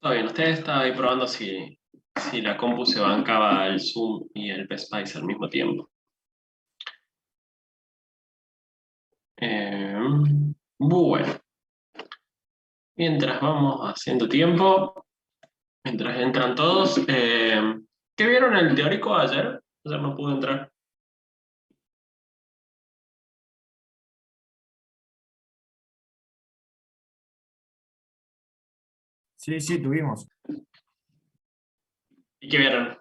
Todo bien, usted estaba ahí probando si la compu se bancaba el Zoom y el PSpice al mismo tiempo. Eh, bueno, mientras vamos haciendo tiempo, mientras entran todos, ¿qué vieron el teórico ayer? Ayer no pude entrar. Sí, sí, tuvimos. ¿Y qué vieron?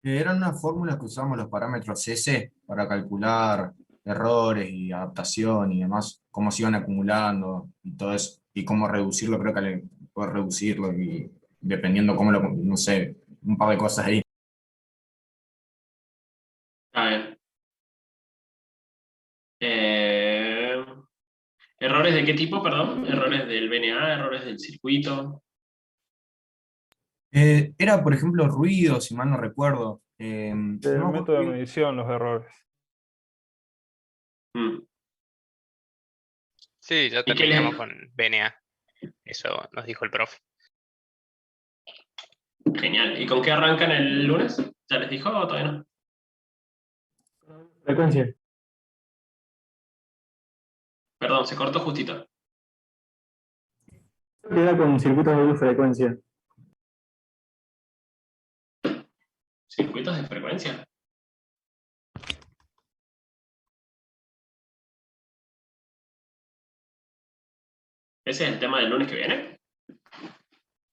Eran unas fórmulas que usamos los parámetros S para calcular errores y adaptación y demás, cómo se iban acumulando y todo eso, y cómo reducirlo, creo que poder reducirlo y dependiendo cómo lo, no sé, un par de cosas ahí. Está bien. Eh, ¿Errores de qué tipo, perdón? ¿Errores del VNA, errores del circuito? Era, por ejemplo, ruido, si mal no recuerdo. No Del me acuerdo método de bien. medición, los errores. Mm. Sí, ya ¿Y qué terminamos les... con BNA. Eso nos dijo el profe. Genial. ¿Y con qué arrancan el lunes? ¿Ya les dijo o todavía no? Frecuencia. Perdón, se cortó justito. Queda con circuitos de doble frecuencia. ¿Circuitos de frecuencia? ¿Ese es el tema del lunes que viene?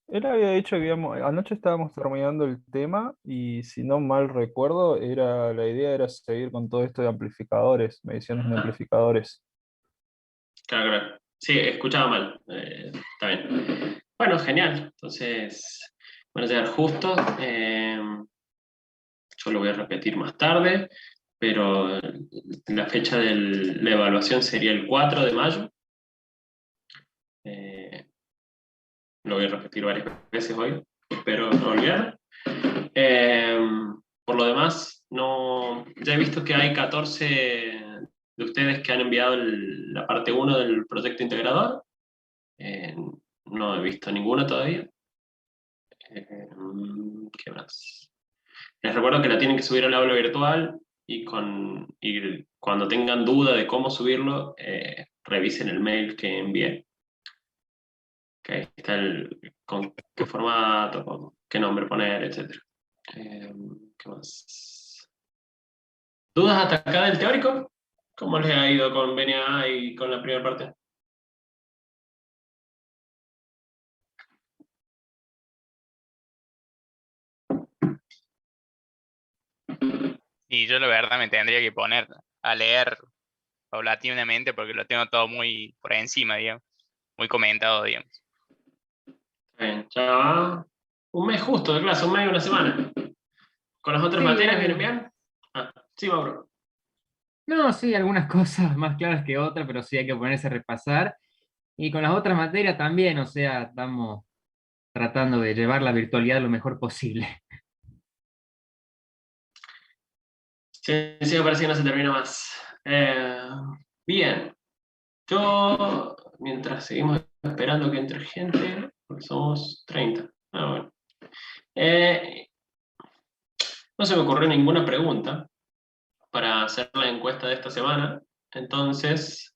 Él había dicho que anoche estábamos terminando el tema y si no mal recuerdo, la idea era seguir con todo esto de amplificadores, mediciones de Ah, amplificadores. claro, claro. Sí, escuchaba mal. Está bien. Bueno, genial. Entonces, van a llegar justo. Yo lo voy a repetir más tarde, pero la fecha de la evaluación sería el 4 de mayo. Eh, lo voy a repetir varias veces hoy. Espero no olvidar. Eh, por lo demás, no, ya he visto que hay 14 de ustedes que han enviado la parte uno del proyecto integrador. Eh, no he visto ninguno todavía. Eh, ¿Qué más? Les recuerdo que la tienen que subir al aula virtual y cuando tengan duda de cómo subirlo, revisen el mail que envié. Que ahí está con qué formato, con qué nombre poner, etc. ¿Qué más? ¿Dudas hasta acá del teórico? ¿Cómo les ha ido con BNA y con la primera parte? Y yo la verdad me tendría que poner a leer paulatinamente porque lo tengo todo muy por encima, digamos, muy comentado, digamos. Bien, ya va un mes justo de clase, un mes y una semana. ¿Con las otras Sí, materias vienen bien? Ah, sí, Mauro. no, sí, algunas cosas más claras que otras, pero sí hay que ponerse a repasar. Y con las otras materias también, o sea, estamos tratando de llevar la virtualidad lo mejor posible. Sí, sí, me parece que no se termina más. Bien, yo, mientras seguimos esperando que entre gente, porque somos 30. Ah, bueno. Eh, no se me ocurrió ninguna pregunta para hacer la encuesta de esta semana, entonces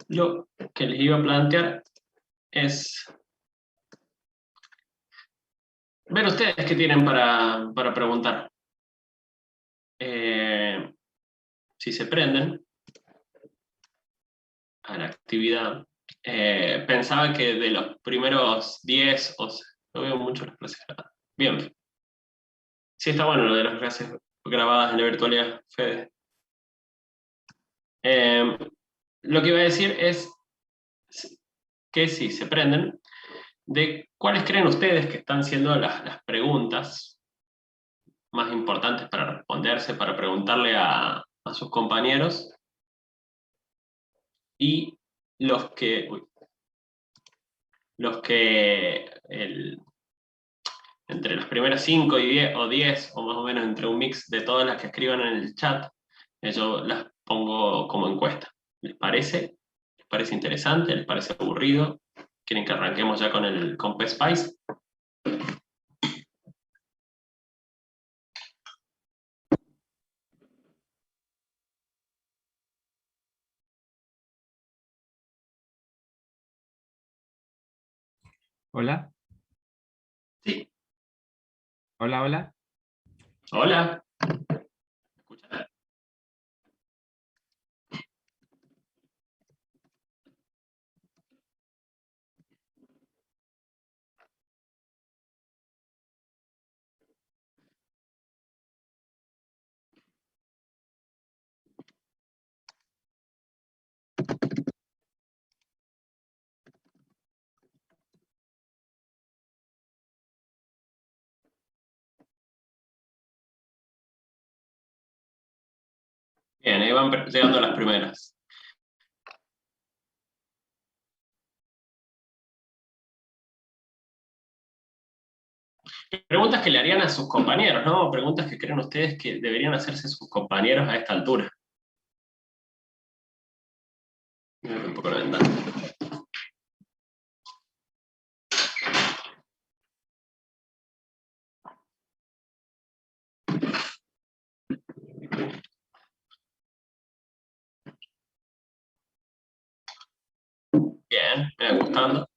lo que les iba a plantear es ver ustedes qué tienen para preguntar. Eh, si se prenden a la actividad. Pensaba que de los primeros 10, no veo mucho las clases grabadas. Bien, sí está bueno lo de las clases grabadas en la virtualidad, Fede. Eh, lo que iba a decir es que si se prenden, de cuáles creen ustedes que están siendo las preguntas más importantes para responderse, para preguntarle a sus compañeros y uy, los que entre las primeras 5 y 10 o 10 o más o menos entre un mix de todas las que escriban en el chat, yo las pongo como encuesta. ¿Les parece? ¿Les parece interesante? ¿Les parece aburrido? ¿Quieren que arranquemos ya con PSpice? Hola, Sí. hola, hola. Hola. ¿Escuchas? Bien, ahí van llegando las primeras. Preguntas que le harían a sus compañeros, ¿no? Preguntas que creen ustedes que deberían hacerse sus compañeros a esta altura. Voy a abrir un poco la ventana. Bien, me va gustando.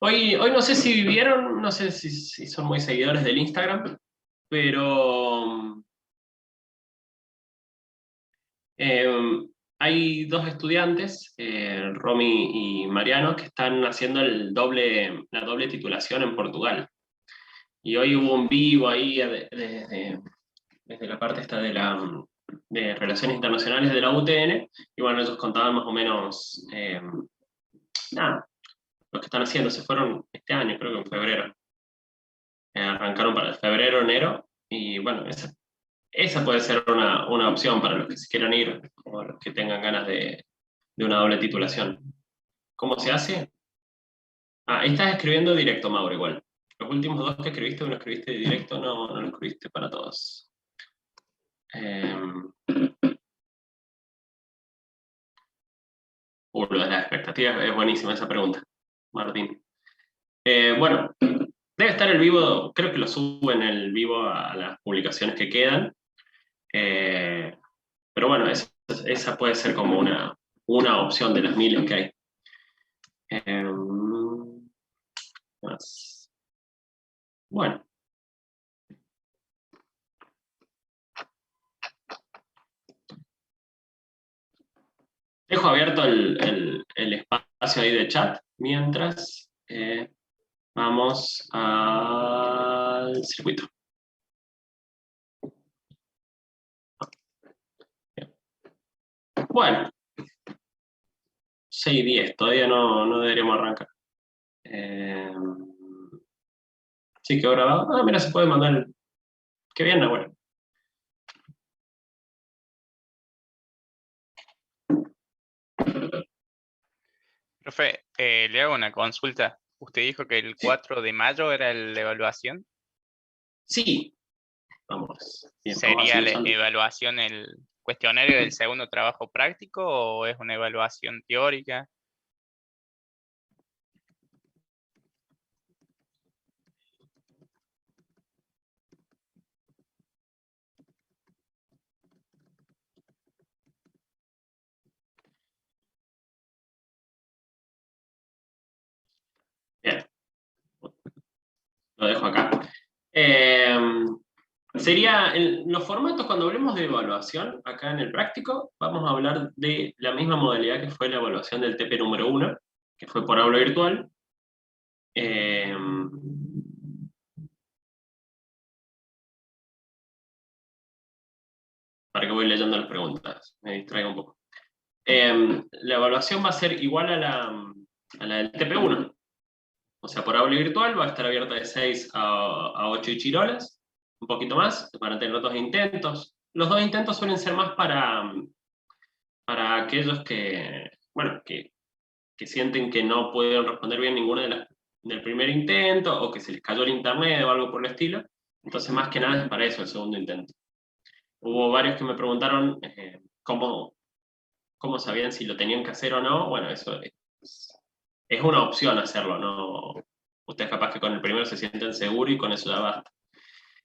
Hoy no sé si vieron, no sé si son muy seguidores del Instagram, pero hay dos estudiantes, Romy y Mariano, que están haciendo la doble titulación en Portugal. Y hoy hubo un vivo ahí desde la parte esta de Relaciones Internacionales de la UTN, y bueno, ellos contaban más o menos, nada, lo que están haciendo. Se fueron este año, creo que en febrero. Arrancaron para el febrero, enero, y bueno, esa puede ser una opción para los que se quieran ir, o los que tengan ganas de una doble titulación. ¿Cómo se hace? Ahí estás escribiendo directo, Mauro, igual. Los últimos dos que escribiste, uno escribiste directo, no lo escribiste para todos. Lo de las expectativas es buenísima esa pregunta, Martín. Bueno, debe estar el vivo, creo que lo suben el vivo a las publicaciones que quedan. Pero bueno, esa puede ser como una opción de las miles que hay. Más. Bueno. Dejo abierto el espacio ahí de chat mientras vamos al circuito. Bueno, 6:10, todavía no deberíamos arrancar. Sí, quedó grabado. Mira, se puede mandar. Qué bien, bueno. Profe, le hago una consulta. Usted dijo que el Sí. 4 de mayo era la evaluación. Sí. Vamos. Bien, ¿Sería la avanzando. evaluación el cuestionario del segundo trabajo práctico o es una evaluación teórica? Bien. Lo dejo acá. Los formatos, cuando hablemos de evaluación, acá en el práctico, vamos a hablar de la misma modalidad que fue la evaluación del TP número 1, que fue por aula virtual. Para que voy leyendo las preguntas, me distraigo un poco. La evaluación va a ser igual a la del TP1. O sea, por aula virtual va a estar abierta de 6 a 8 y chirolas, un poquito más, van a tener 2 intentos. Los 2 intentos suelen ser más para aquellos bueno, que sienten que no pueden responder bien ninguna del primer intento, o que se les cayó el internet o algo por el estilo. Entonces, más que nada es para eso el segundo intento. Hubo varios que me preguntaron cómo sabían si lo tenían que hacer o no. Bueno, eso es una opción hacerlo, ¿no? Ustedes capaz que con el primero se sienten seguros y con eso ya basta.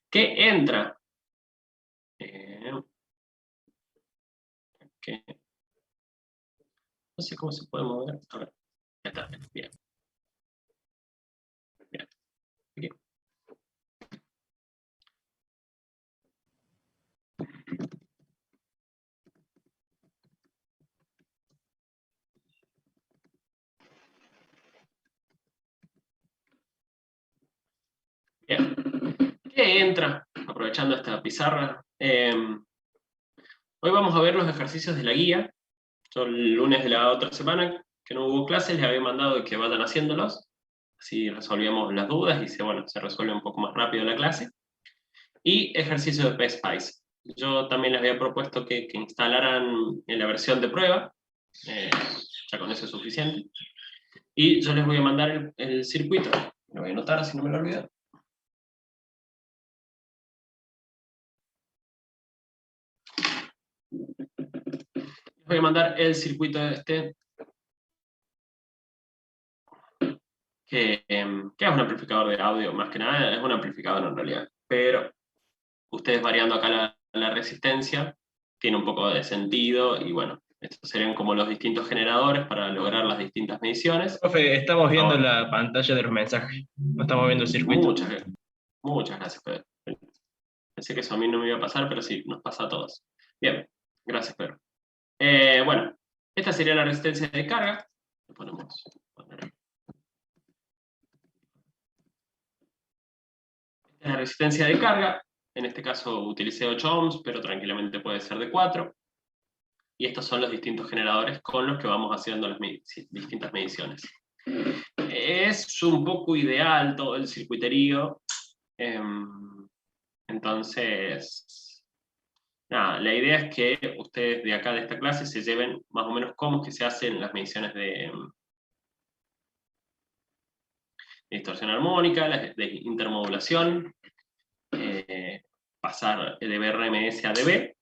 ¿Qué entra? No sé cómo se puede mover. A ver, ya está, bien. Bien. Aquí. Bien. ¿Qué entra? Aprovechando esta pizarra. Hoy vamos a ver los ejercicios de la guía. Yo el lunes de la otra semana, que no hubo clases, les había mandado que vayan haciéndolos. Así resolvíamos las dudas y se resuelve un poco más rápido la clase. Y ejercicio de PSPICE. Yo también les había propuesto que instalaran en la versión de prueba. Ya con eso es suficiente. Y yo les voy a mandar el circuito. Lo voy a anotar, así no me lo olvido. Les voy a mandar el circuito este, que es un amplificador de audio, más que nada, es un amplificador en realidad. Pero ustedes variando acá la resistencia, tiene un poco de sentido, y bueno, estos serían como los distintos generadores para lograr las distintas mediciones. Profe, estamos viendo Ahora, la pantalla de los mensajes. No estamos viendo el circuito. Muchas gracias, Pedro. Pensé que eso a mí no me iba a pasar, pero sí, nos pasa a todos. Bien, gracias, Pedro. Bueno, esta sería la resistencia de carga. Le ponemos. Esta es la resistencia de carga. En este caso utilicé 8 ohms, pero tranquilamente puede ser de 4. Y estos son los distintos generadores con los que vamos haciendo las distintas mediciones. Es un poco ideal todo el circuiterío. Entonces, nada, la idea es que ustedes de acá de esta clase se lleven más o menos cómo es que se hacen las mediciones de distorsión armónica, de intermodulación, pasar de BRMS a dB,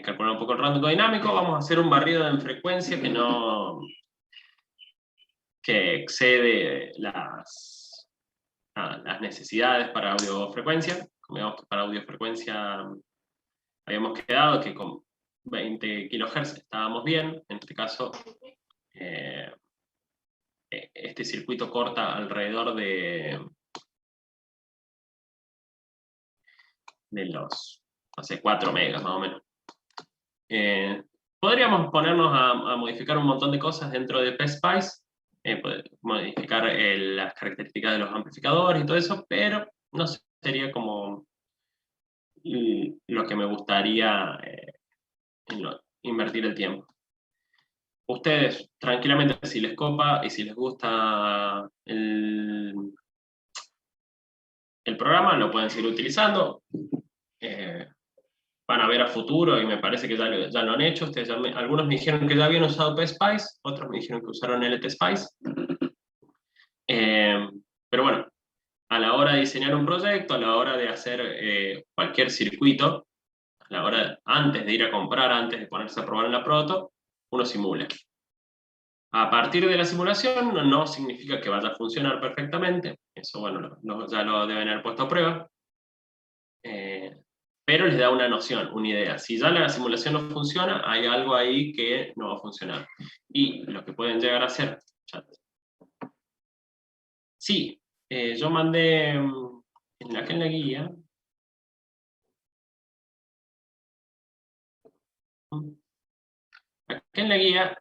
calcular un poco el rango dinámico. Vamos a hacer un barrido en frecuencia que excede las necesidades para audiofrecuencia. Como que para audiofrecuencia habíamos quedado que con 20 kHz estábamos bien. En este caso, este circuito corta alrededor de los, no sé, 4 megas más o menos. Podríamos ponernos a modificar un montón de cosas dentro de PSPICE, modificar las características de los amplificadores y todo eso, pero no sería como lo que me gustaría invertir el tiempo. Ustedes, tranquilamente, si les copa y si les gusta el programa, lo pueden seguir utilizando. Van a ver a futuro, y me parece que ya lo han hecho. Ustedes algunos me dijeron que ya habían usado PSPICE, otros me dijeron que usaron LTSPICE. Pero bueno, a la hora de diseñar un proyecto, a la hora de hacer cualquier circuito, a la hora, antes de ir a comprar, antes de ponerse a probar en la proto, uno simula. A partir de la simulación no significa que vaya a funcionar perfectamente, eso bueno, ya lo deben haber puesto a prueba, pero les da una noción, una idea. Si ya la simulación no funciona, hay algo ahí que no va a funcionar. Y lo que pueden llegar a hacer, sí, yo mandé acá en la guía,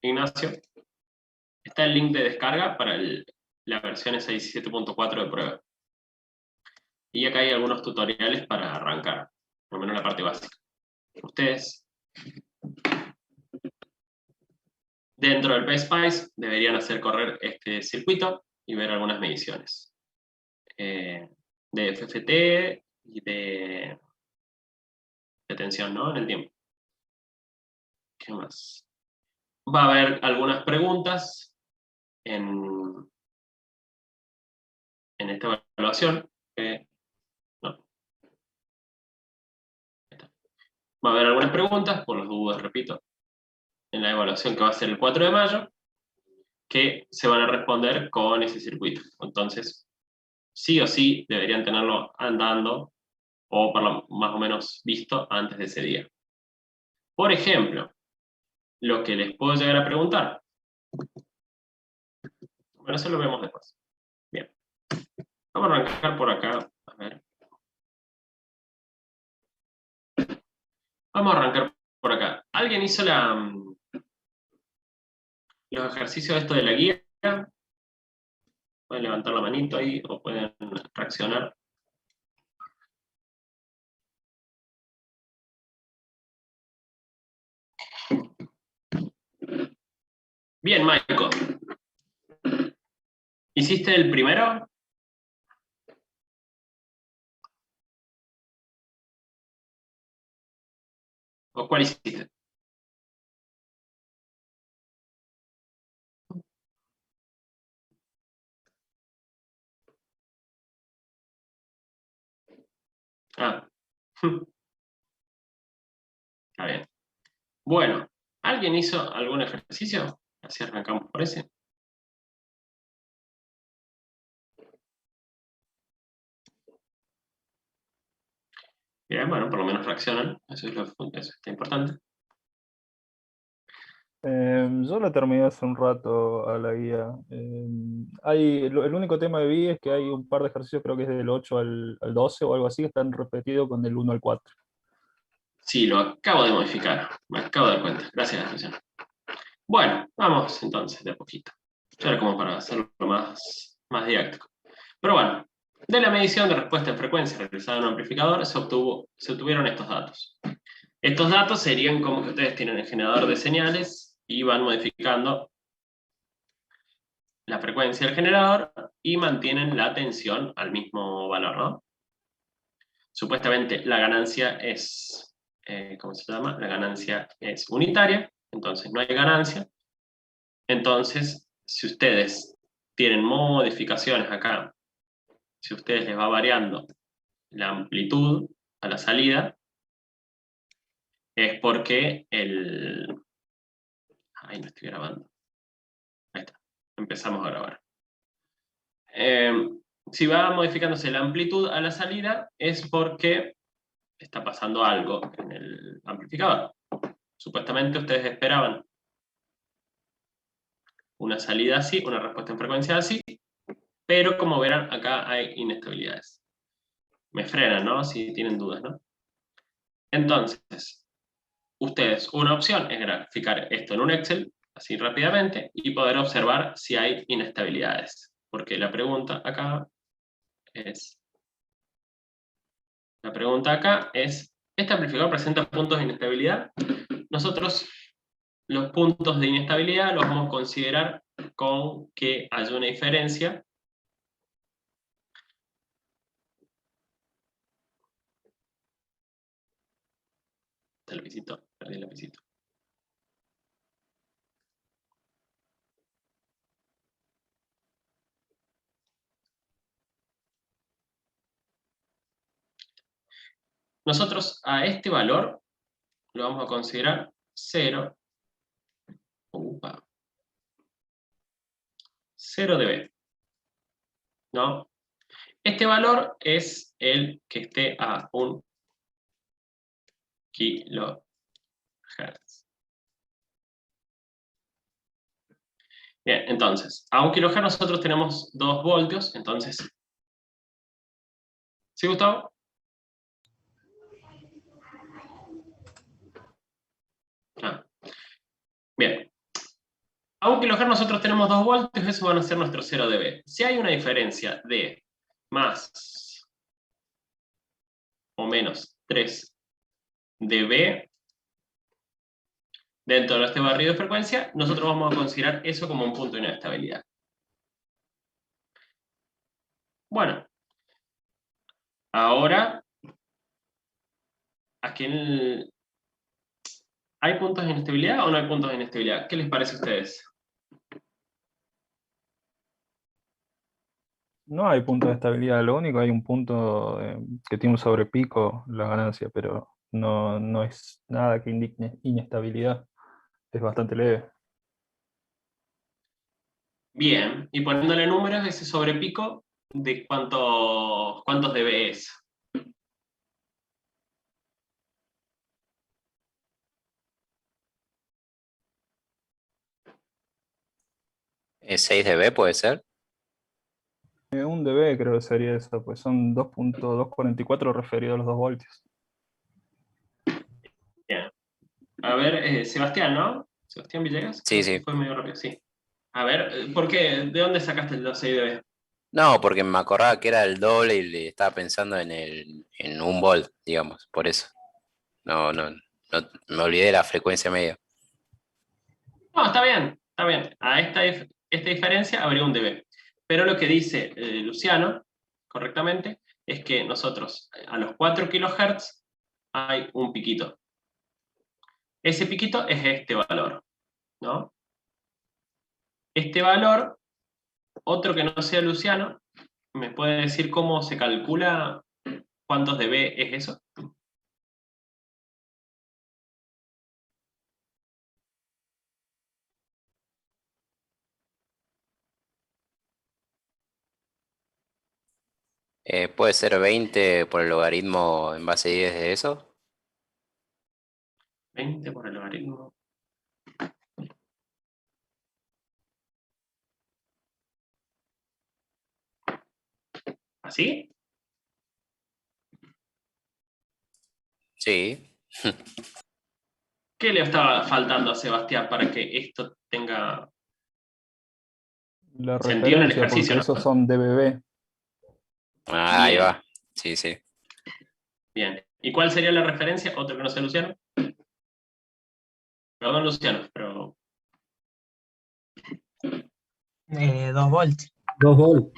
Ignacio, está el link de descarga para la versión 17.4 de prueba. Y acá hay algunos tutoriales para arrancar, por lo menos la parte básica. Ustedes, dentro del PSPICE, deberían hacer correr este circuito y ver algunas mediciones. De FFT y de tensión, ¿no? En el tiempo. ¿Qué más? Va a haber algunas preguntas en esta evaluación. No, Va a haber algunas preguntas, por las dudas, repito, en la evaluación que va a ser el 4 de mayo, que se van a responder con ese circuito. Entonces, sí o sí deberían tenerlo andando o por lo más o menos visto antes de ese día. Por ejemplo, lo que les puedo llegar a preguntar. Bueno, eso lo vemos después. Bien. Vamos a arrancar por acá. A ver. Vamos a arrancar por acá. ¿Alguien hizo los ejercicios de esto de la guía? Pueden levantar la manito ahí o pueden reaccionar. Bien, Maiko. ¿Hiciste el primero? ¿O cuál hiciste? Ah. Está bien. Bueno, ¿alguien hizo algún ejercicio? Así arrancamos por ese. Bien, bueno, por lo menos reaccionan. Eso está importante. Yo la terminé hace un rato a la guía. El único tema que vi es que hay un par de ejercicios, creo que es del 8 al 12 o algo así, que están repetidos con del 1 al 4. Sí, lo acabo de modificar. Me acabo de dar cuenta. Gracias, Luciano. Bueno, vamos entonces de a poquito. Ya era como para hacerlo más didáctico. Pero bueno, de la medición de respuesta en frecuencia realizada en un amplificador se obtuvieron estos datos. Estos datos serían como que ustedes tienen el generador de señales y van modificando la frecuencia del generador y mantienen la tensión al mismo valor, ¿no? Supuestamente la ganancia es, ¿cómo se llama? La ganancia es unitaria, entonces no hay ganancia. Entonces, si ustedes tienen modificaciones acá, si a ustedes les va variando la amplitud a la salida, es porque el... Ay, no estoy grabando. Ahí está. Empezamos a grabar. Si va modificándose la amplitud a la salida, es porque está pasando algo en el amplificador. Supuestamente ustedes esperaban una salida así, una respuesta en frecuencia así, pero como verán, acá hay inestabilidades. Me frenan, ¿no? Si tienen dudas, ¿no? Entonces, ustedes, una opción es graficar esto en un Excel, así rápidamente, y poder observar si hay inestabilidades. Porque la pregunta acá es... ¿este amplificador presenta puntos de inestabilidad? Nosotros los puntos de inestabilidad los vamos a considerar con que haya una diferencia el lapicito, perdí el lapicito. Nosotros a este valor lo vamos a considerar 0, 0 dB, ¿no? Este valor es el que esté a 1 kHz. Bien, entonces, a 1 kHz nosotros tenemos 2 voltios, entonces... ¿Sí, Gustavo? Ah. Bien. A 1 kHz nosotros tenemos 2 voltios, eso van a ser nuestro 0 dB. Si hay una diferencia de más o menos 3 dB dentro de este barrido de frecuencia, nosotros vamos a considerar eso como un punto de inestabilidad. Bueno, ahora, aquí ¿hay puntos de inestabilidad o no hay puntos de inestabilidad? ¿Qué les parece a ustedes? No hay punto de estabilidad, lo único hay un punto que tiene un sobrepico la ganancia, pero no es nada que indique inestabilidad, es bastante leve. Bien, y poniéndole números, ese sobrepico, ¿de cuántos dB es? ¿6 dB puede ser? Un dB creo que sería eso, pues son 2.244 referido a los 2 voltios. Bien. A ver, Sebastián, ¿no? Sebastián Villegas. Sí, Creo que sí. fue medio rápido, sí. A ver, ¿por qué? ¿De dónde sacaste el 6 dB? No, porque me acordaba que era el doble y le estaba pensando en un volt, digamos, por eso. No, me olvidé de la frecuencia media. No, está bien, está bien. A esta diferencia habría un dB. Pero lo que dice Luciano, correctamente, es que nosotros a los 4 kHz hay un piquito. Ese piquito es este valor, ¿no? Este valor, otro que no sea Luciano, ¿me puede decir cómo se calcula cuántos dB es eso? ¿Puede ser 20 por el logaritmo en base 10 de eso? 20 por el logaritmo. ¿Así? Sí. ¿Qué le estaba faltando a Sebastián para que esto tenga La sentido en el referencia, ejercicio, porque esos ¿no? son dBB. Ah, ahí Bien, va. Sí, sí. bien. ¿Y cuál sería la referencia? Otro que no sea Luciano. Perdón, Luciano, pero 2 volts. 2 volts.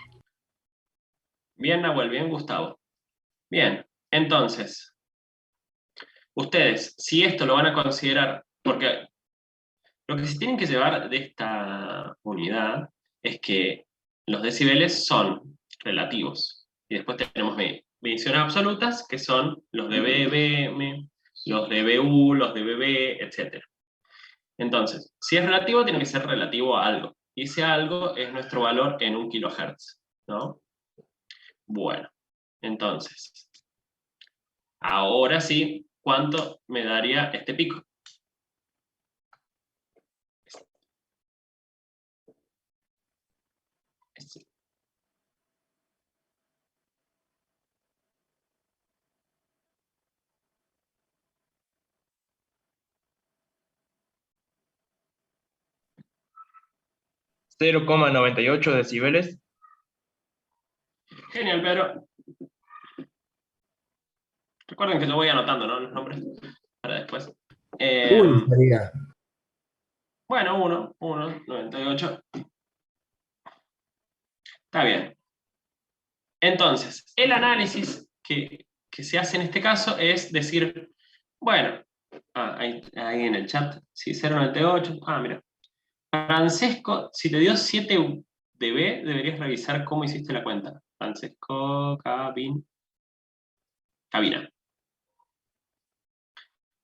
bien, Nahuel, bien, Gustavo. Bien, entonces, ustedes, si esto lo van a considerar, porque lo que se tienen que llevar de esta unidad es que los decibeles son relativos. Y después tenemos mediciones absolutas, que son los de dBm, los de dBu, los de dBb, etc. Entonces, si es relativo, tiene que ser relativo a algo. Y ese algo es nuestro valor en 1 kHz, ¿no? Bueno, entonces, ahora sí, ¿cuánto me daría este pico? Este. ¿0,98 decibeles? Genial, Pedro. Recuerden que yo voy anotando, ¿no? Los nombres para después. Uy, sería. Bueno, 1,98. Está bien. Entonces, el análisis que se hace en este caso es decir, bueno, ahí en el chat, sí, 0,98. Ah, mira. Francesco, si te dio 7 dB, deberías revisar cómo hiciste la cuenta. Francesco Cabina.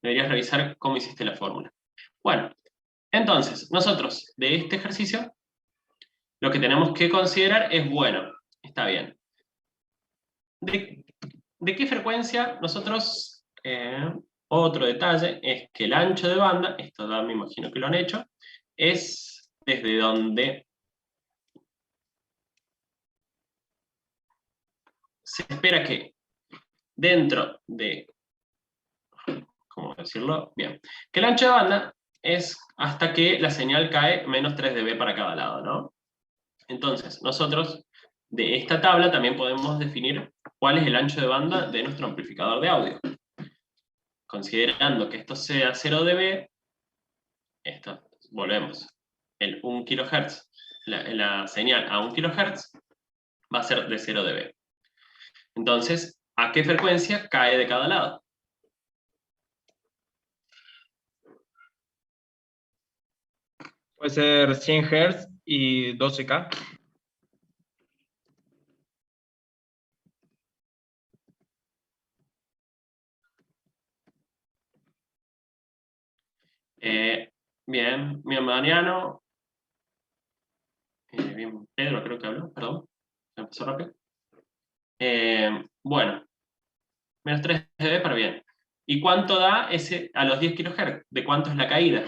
Deberías revisar cómo hiciste la fórmula. Bueno, entonces, nosotros de este ejercicio, lo que tenemos que considerar es, bueno, está bien. ¿De qué frecuencia nosotros, otro detalle es que el ancho de banda, esto ya me imagino que lo han hecho, es desde donde se espera que dentro de, ¿cómo decirlo? Bien, que el ancho de banda es hasta que la señal cae menos 3 dB para cada lado, ¿no? Entonces, nosotros de esta tabla también podemos definir cuál es el ancho de banda de nuestro amplificador de audio. Considerando que esto sea 0 dB, esto, volvemos, el 1 kHz, la señal a 1 kHz va a ser de 0 dB. Entonces, ¿a qué frecuencia cae de cada lado? Puede ser 100 Hz y 12K. Bien, Mariano. Bien, Pedro creo que habló, perdón. Se me pasó rápido. Bueno, menos 3 dB para bien. ¿Y cuánto da ese a los 10 kHz? ¿De cuánto es la caída?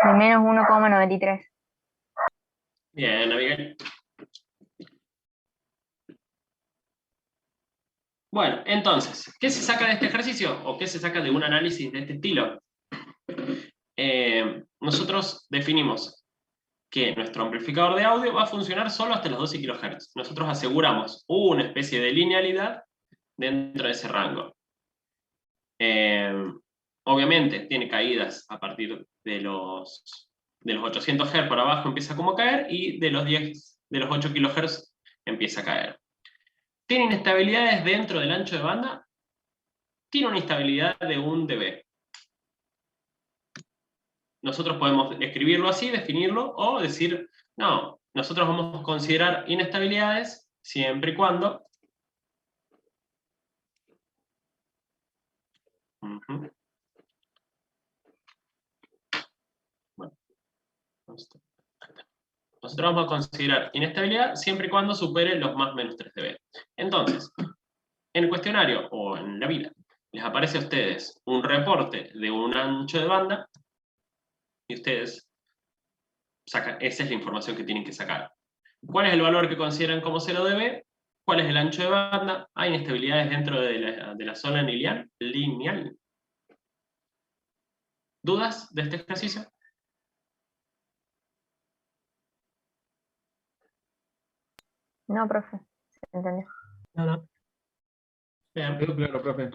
De menos 1,93. Bien, Abigail. Bueno, entonces, ¿qué se saca de este ejercicio? ¿O qué se saca de un análisis de este estilo? Nosotros definimos que nuestro amplificador de audio va a funcionar solo hasta los 12 kHz. Nosotros aseguramos una especie de linealidad dentro de ese rango. Obviamente tiene caídas a partir de los 800 Hz para abajo, empieza como a caer, y de los 8 kHz empieza a caer. ¿Tiene inestabilidades dentro del ancho de banda? Tiene una instabilidad de 1 dB. Nosotros podemos escribirlo así, definirlo, o decir, no, nosotros vamos a considerar inestabilidades siempre y cuando bueno, nosotros vamos a considerar inestabilidad siempre y cuando supere los más menos 3 dB. Entonces, en el cuestionario o en la vida, les aparece a ustedes un reporte de un ancho de banda y ustedes sacan, esa es la información que tienen que sacar. ¿Cuál es el valor que consideran como 0 dB? ¿Cuál es el ancho de banda? ¿Hay inestabilidades dentro de la zona lineal? ¿Dudas de este ejercicio? No, profe. Se entendió. No. Bien. Quedó claro, profe.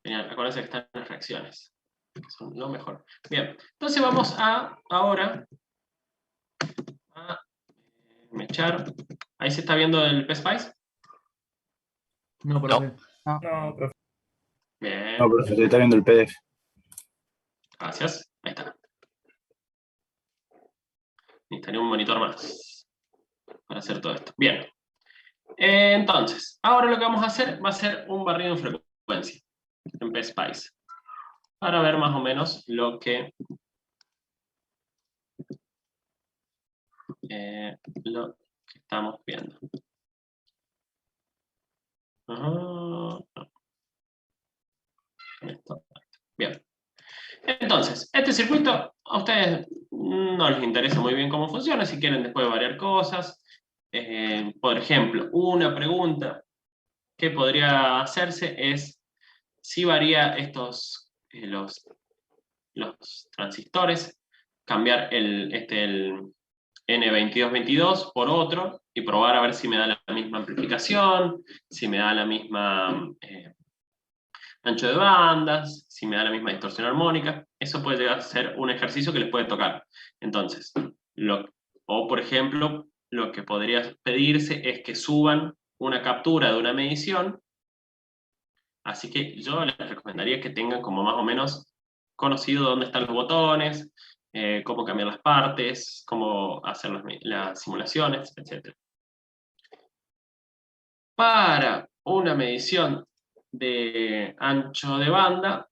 Genial, acuérdense que están las reacciones. Son lo mejor. Bien, entonces vamos ahora a mechar. Ahí se está viendo el PSpice. No, profe. No, profe. Bien, No, profe, se está viendo el PDF. gracias. Ahí está. Necesitaría un monitor más para hacer todo esto. Bien. Entonces, ahora lo que vamos a hacer va a ser un barrido en frecuencia en PSpice para ver más o menos lo que estamos viendo. No. Esto. Bien. Entonces, este circuito a ustedes no les interesa muy bien cómo funciona, si quieren después variar cosas. Por ejemplo, una pregunta que podría hacerse es si varía los transistores, cambiar el N2222 por otro y probar a ver si me da la misma amplificación, si me da la misma ancho de bandas, si me da la misma distorsión armónica. Eso puede llegar a ser un ejercicio que les puede tocar. Entonces, o por ejemplo, lo que podría pedirse es que suban una captura de una medición. Así que yo les recomendaría que tengan como más o menos conocido dónde están los botones, cómo cambiar las partes, cómo hacer las simulaciones, etc. Para una medición de ancho de banda,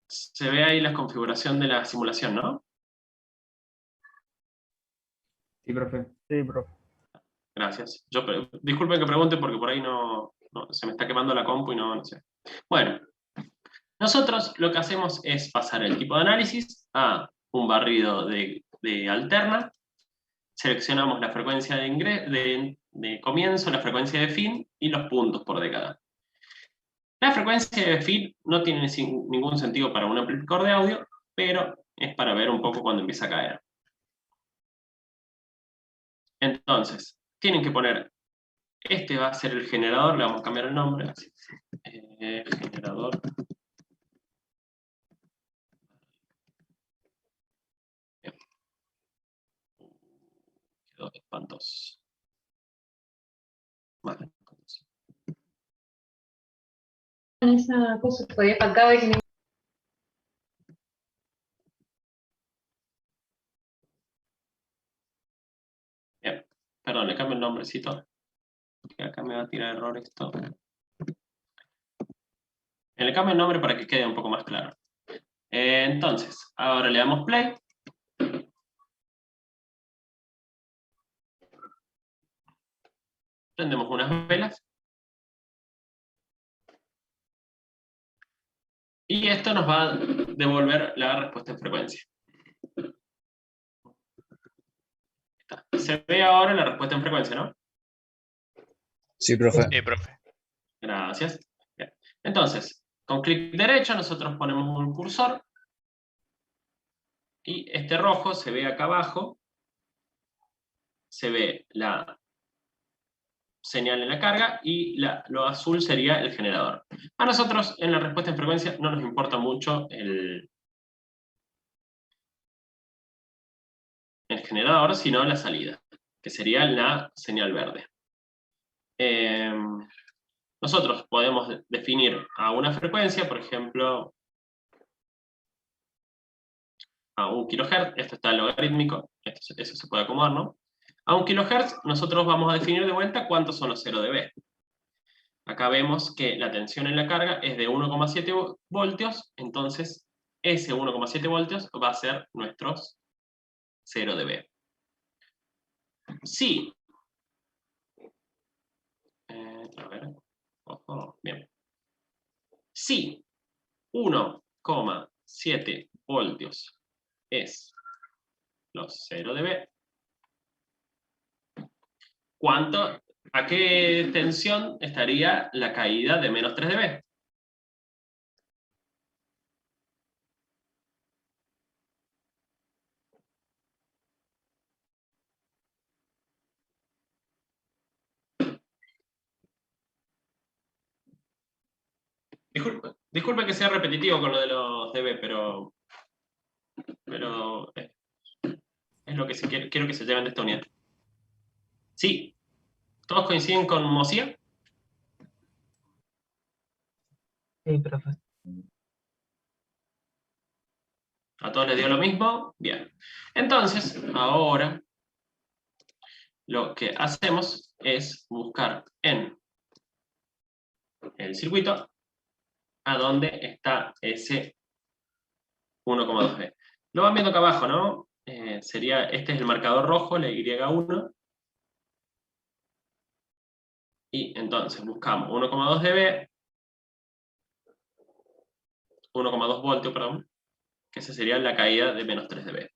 se ve ahí la configuración de la simulación, ¿no? Sí, profe. Sí, profe. Gracias. Disculpen que pregunte porque por ahí no se me está quemando la compu y no sé. Bueno, nosotros lo que hacemos es pasar el tipo de análisis a un barrido de alterna, seleccionamos la frecuencia de comienzo, la frecuencia de fin y los puntos por década. La frecuencia de fin no tiene ningún sentido para un amplificador de audio, pero es para ver un poco cuando empieza a caer. Entonces, tienen que poner, este va a ser el generador, le vamos a cambiar el nombre, así. Generador. Bien. Quedó espantoso. Vale. Esa cosa que podía faltar que Bien. Perdón, le cambio el nombrecito. Que acá me va a tirar error esto. Le cambio el nombre para que quede un poco más claro. Entonces, ahora le damos play. Prendemos unas velas. Y esto nos va a devolver la respuesta en frecuencia. Se ve ahora la respuesta en frecuencia, ¿no? Sí, profe. Sí, profe. Gracias. Bien. Entonces, con clic derecho nosotros ponemos un cursor. Y este rojo se ve acá abajo. Se ve la señal en la carga y lo azul sería el generador. A nosotros en la respuesta en frecuencia no nos importa mucho el generador, sino la salida, que sería la señal verde. Nosotros podemos definir a una frecuencia, por ejemplo, a 1 kHz, esto está logarítmico, eso se puede acomodar, ¿no? A 1 kHz nosotros vamos a definir de vuelta cuántos son los 0 dB. Acá vemos que la tensión en la carga es de 1,7 voltios, entonces ese 1,7 voltios va a ser nuestros 0 dB. Sí. A ver. Ojo, bien. Si 1,7 voltios es los 0 dB, ¿a qué tensión estaría la caída de menos 3 dB? Disculpe que sea repetitivo con lo de los dB, pero es lo que quiero que se lleven de esta unidad. Sí. ¿Todos coinciden con Mosía? Sí, profe. ¿A todos les dio lo mismo? Bien. Entonces, ahora lo que hacemos es buscar en el circuito a dónde está ese 1,2B. Lo van viendo acá abajo, ¿no? Este es el marcador rojo, la Y1. Y entonces buscamos 1,2 dB, 1,2 voltios, perdón, que esa sería la caída de menos 3 dB.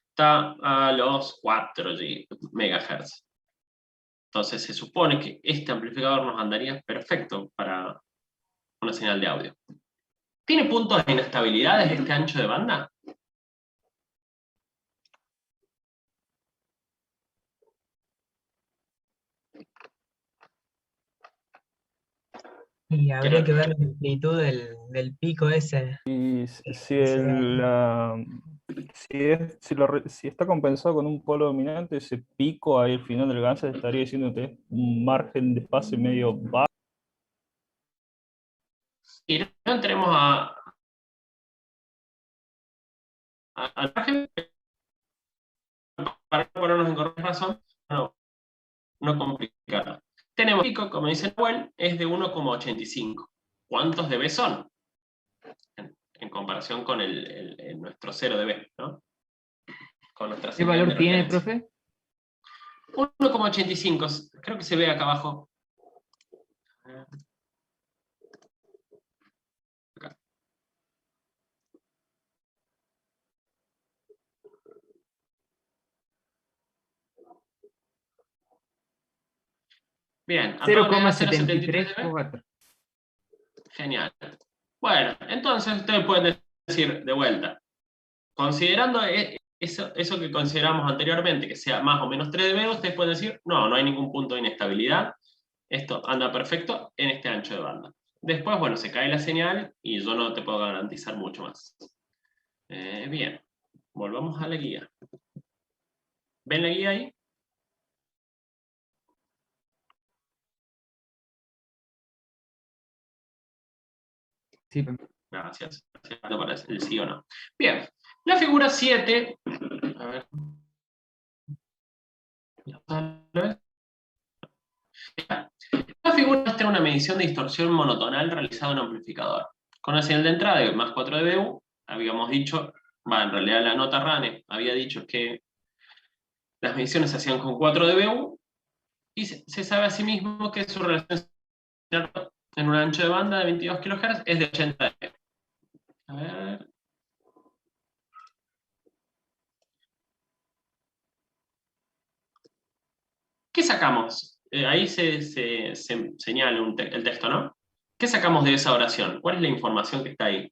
Está a los 4 MHz. Entonces se supone que este amplificador nos andaría perfecto para una señal de audio. ¿Tiene puntos de inestabilidad este ancho de banda? Y habría que ver la amplitud del pico ese. Y si está compensado con un polo dominante, ese pico ahí al final del gancho estaría diciendo que es un margen de espacio medio bajo. Y no entremos al margen, para no ponernos en correcta razón, no complicarlo. Tenemos pico, como dice Nahuel, es de 1,85. ¿Cuántos dB son? En comparación con nuestro 0 dB, ¿no? Con nuestra ¿Qué señal valor de tiene, referencia. profe? 1,85, creo que se ve acá abajo. Acá. Bien, a todos les da 0,73 dB. 0,734. Genial. Bueno, entonces ustedes pueden decir de vuelta, considerando eso que consideramos anteriormente, que sea más o menos 3 dB, ustedes pueden decir, no hay ningún punto de inestabilidad, esto anda perfecto en este ancho de banda. Después, bueno, se cae la señal y yo no te puedo garantizar mucho más. Bien, volvamos a la guía. ¿Ven la guía ahí? Sí. Gracias. Para el sí o no. Bien, la figura 7, a ver. muestra una medición de distorsión monotonal realizada en un amplificador. Con una señal de entrada de más 4 dBu, habíamos dicho, en realidad la nota RANE había dicho que las mediciones se hacían con 4 dBu, y se sabe asimismo que su relación en un ancho de banda de 22 kHz es de 80 dB. A ver. ¿Qué sacamos? Ahí se señala el texto, ¿no? ¿Qué sacamos de esa oración? ¿Cuál es la información que está ahí?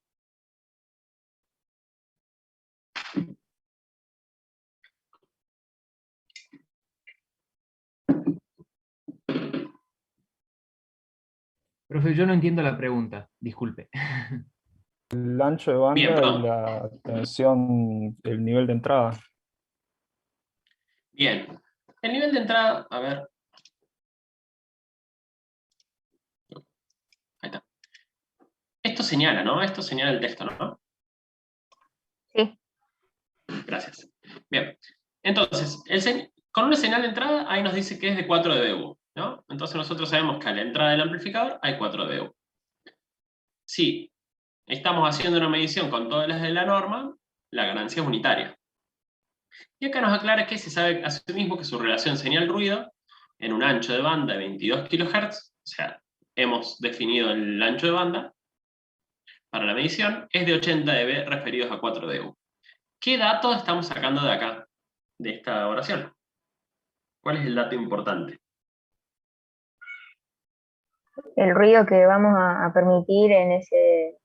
Profe, yo no entiendo la pregunta, disculpe. El ancho de Bien, banda y perdón. la tensión, el nivel de entrada. Bien. El nivel de entrada, a ver. Ahí está. Esto señala, ¿no? Esto señala el texto, ¿no? Sí. Gracias. Bien. Entonces, con una señal de entrada, ahí nos dice que es de 4 dBu, ¿no? Entonces nosotros sabemos que a la entrada del amplificador hay 4 dBu. Si estamos haciendo una medición con todas las de la norma, la ganancia es unitaria. Y acá nos aclara que se sabe asimismo que su relación señal-ruido en un ancho de banda de 22 kHz, o sea, hemos definido el ancho de banda para la medición, es de 80 dB referidos a 4 dBu. ¿Qué dato estamos sacando de acá, de esta oración? ¿Cuál es el dato importante? El ruido que vamos a permitir en ese,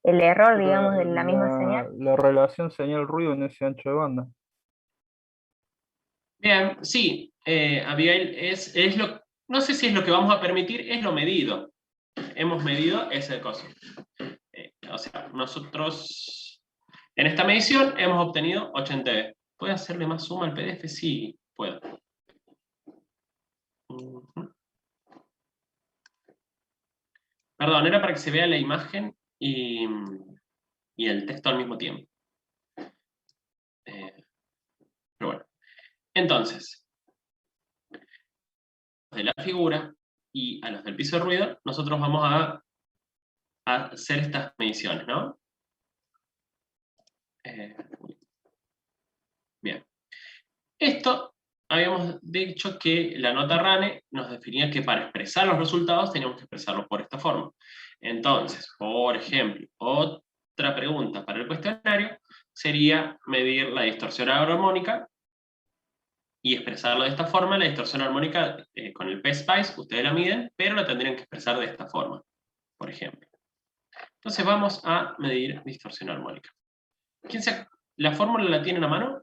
el error, digamos, de la misma señal. La relación señal-ruido en ese ancho de banda. Bien, sí, Abigail, no sé si es lo que vamos a permitir, es lo medido. Hemos medido ese coso. O sea, nosotros en esta medición hemos obtenido 80 dB. ¿Puedo hacerle más suma al PDF? Sí, puedo. Perdón, era para que se vea la imagen y el texto al mismo tiempo. Pero bueno. Entonces, de la figura y a los del piso de ruido, nosotros vamos a hacer estas mediciones, ¿no? Bien. Esto, habíamos dicho que la nota RANE nos definía que para expresar los resultados teníamos que expresarlos por esta forma. Entonces, por ejemplo, otra pregunta para el cuestionario sería medir la distorsión armónica y expresarlo de esta forma. La distorsión armónica con el PSpice ustedes la miden, pero la tendrían que expresar de esta forma, por ejemplo. Entonces vamos a medir distorsión armónica. ¿La fórmula la tienen a mano?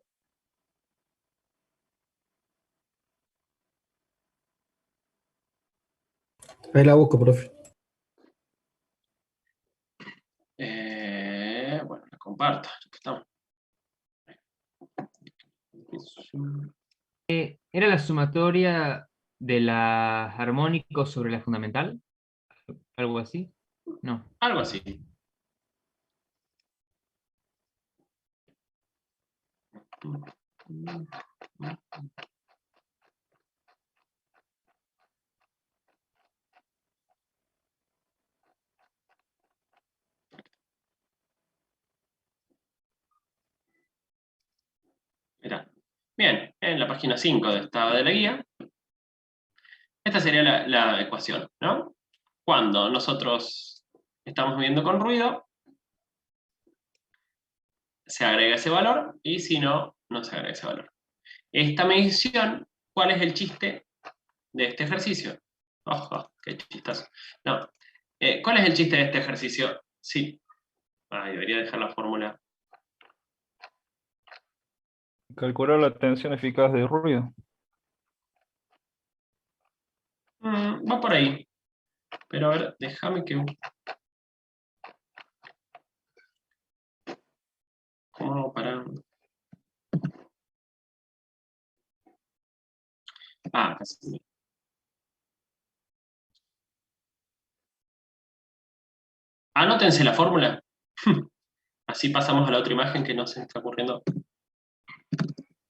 Ahí la busco, profe. Bueno, la comparto. Estamos. ¿Era la sumatoria de la armónico sobre la fundamental? ¿Algo así? No. Algo así. Mirá. Bien, en la página 5 de la guía, esta sería la ecuación, ¿no? Cuando nosotros estamos midiendo con ruido, se agrega ese valor, y si no, no se agrega ese valor. Esta medición, ¿cuál es el chiste de este ejercicio? ¡Ojo! ¡Qué chistazo! No. ¿Cuál es el chiste de este ejercicio? Sí. Debería dejar la fórmula. Calcular la tensión eficaz de ruido. Va por ahí. Pero a ver, déjame que... ¿Cómo hago para...? Acá sí. Anótense la fórmula. Así pasamos a la otra imagen que no se está ocurriendo.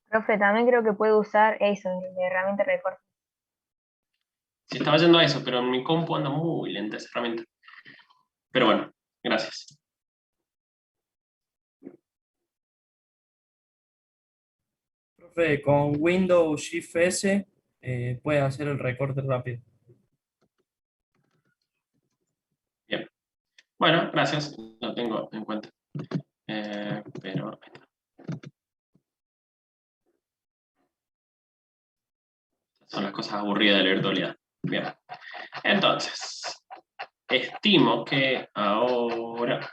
Profe, también creo que puede usar eso, de herramienta de recorte. Si estaba yendo a eso, pero en mi compu anda muy lenta esa herramienta. Pero bueno, gracias. Profe, con Windows Shift S puede hacer el recorte rápido. Bien. Bueno, gracias. Lo tengo en cuenta. Pero... son las cosas aburridas de la virtualidad. Bien. Entonces, estimo que ahora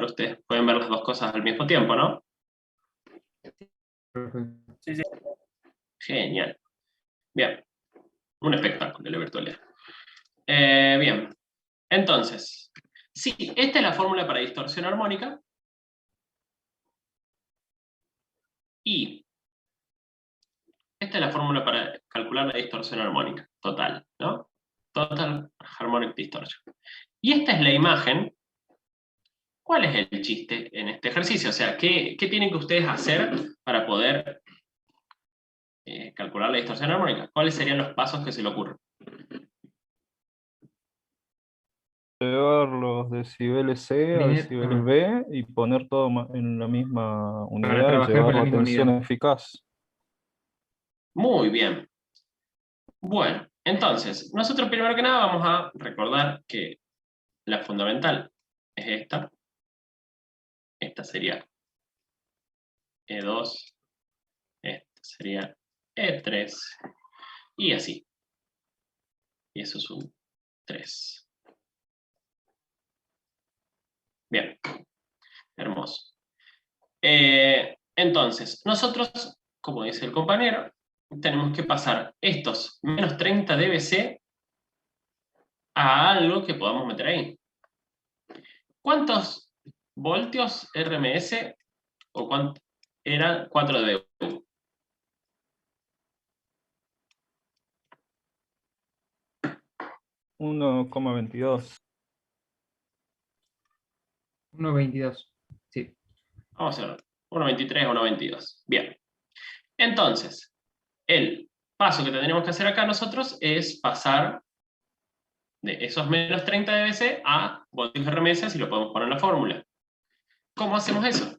ustedes pueden ver las dos cosas al mismo tiempo, ¿no? Sí, sí. Genial. Bien. Un espectáculo de la virtualidad. Bien. Entonces, sí, esta es la fórmula para distorsión armónica. Y esta es la fórmula para calcular la distorsión armónica total, ¿no? Total Harmonic Distortion. Y esta es la imagen. ¿Cuál es el chiste en este ejercicio? O sea, ¿qué tienen que ustedes hacer para poder calcular la distorsión armónica? ¿Cuáles serían los pasos que se le ocurren? Llevar los decibeles C a Primer- decibeles B y poner todo en la misma unidad y trabajar llevar con la la misma tensión unidad. eficaz. Muy bien. Bueno, entonces, nosotros primero que nada vamos a recordar que la fundamental es esta. Esta sería E2, esta sería E3, y así. Y eso es un 3. Bien, hermoso. Entonces, nosotros, como dice el compañero, tenemos que pasar estos menos 30 dBc a algo que podamos meter ahí. ¿Cuántos voltios RMS o cuánto era 4 dBu? $1,22. 1.22. Sí. Vamos a ver, 1.23 o 1.22. Bien. Entonces, el paso que tendríamos que hacer acá nosotros es pasar de esos menos 30 dBc a voltios RMS, si lo podemos poner en la fórmula. ¿Cómo hacemos eso?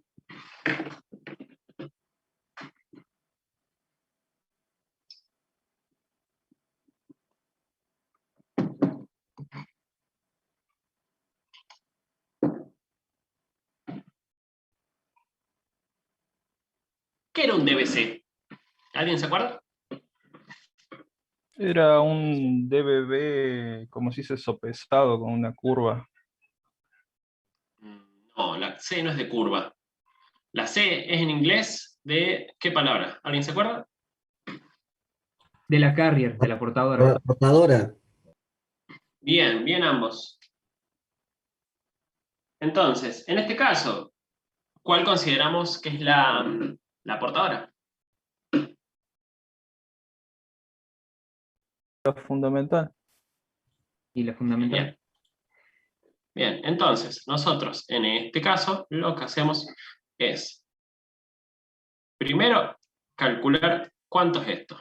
¿Qué era un dBc? ¿Alguien se acuerda? Era un dBB, como si se sopesado con una curva. No, la C no es de curva. La C es en inglés de ¿qué palabra? ¿Alguien se acuerda? De la carrier, de la portadora. Portadora. Bien, bien ambos. Entonces, en este caso, ¿cuál consideramos que es la portadora? La fundamental. Y la fundamental. Bien. Bien, entonces, nosotros en este caso lo que hacemos es, primero, calcular cuánto es esto.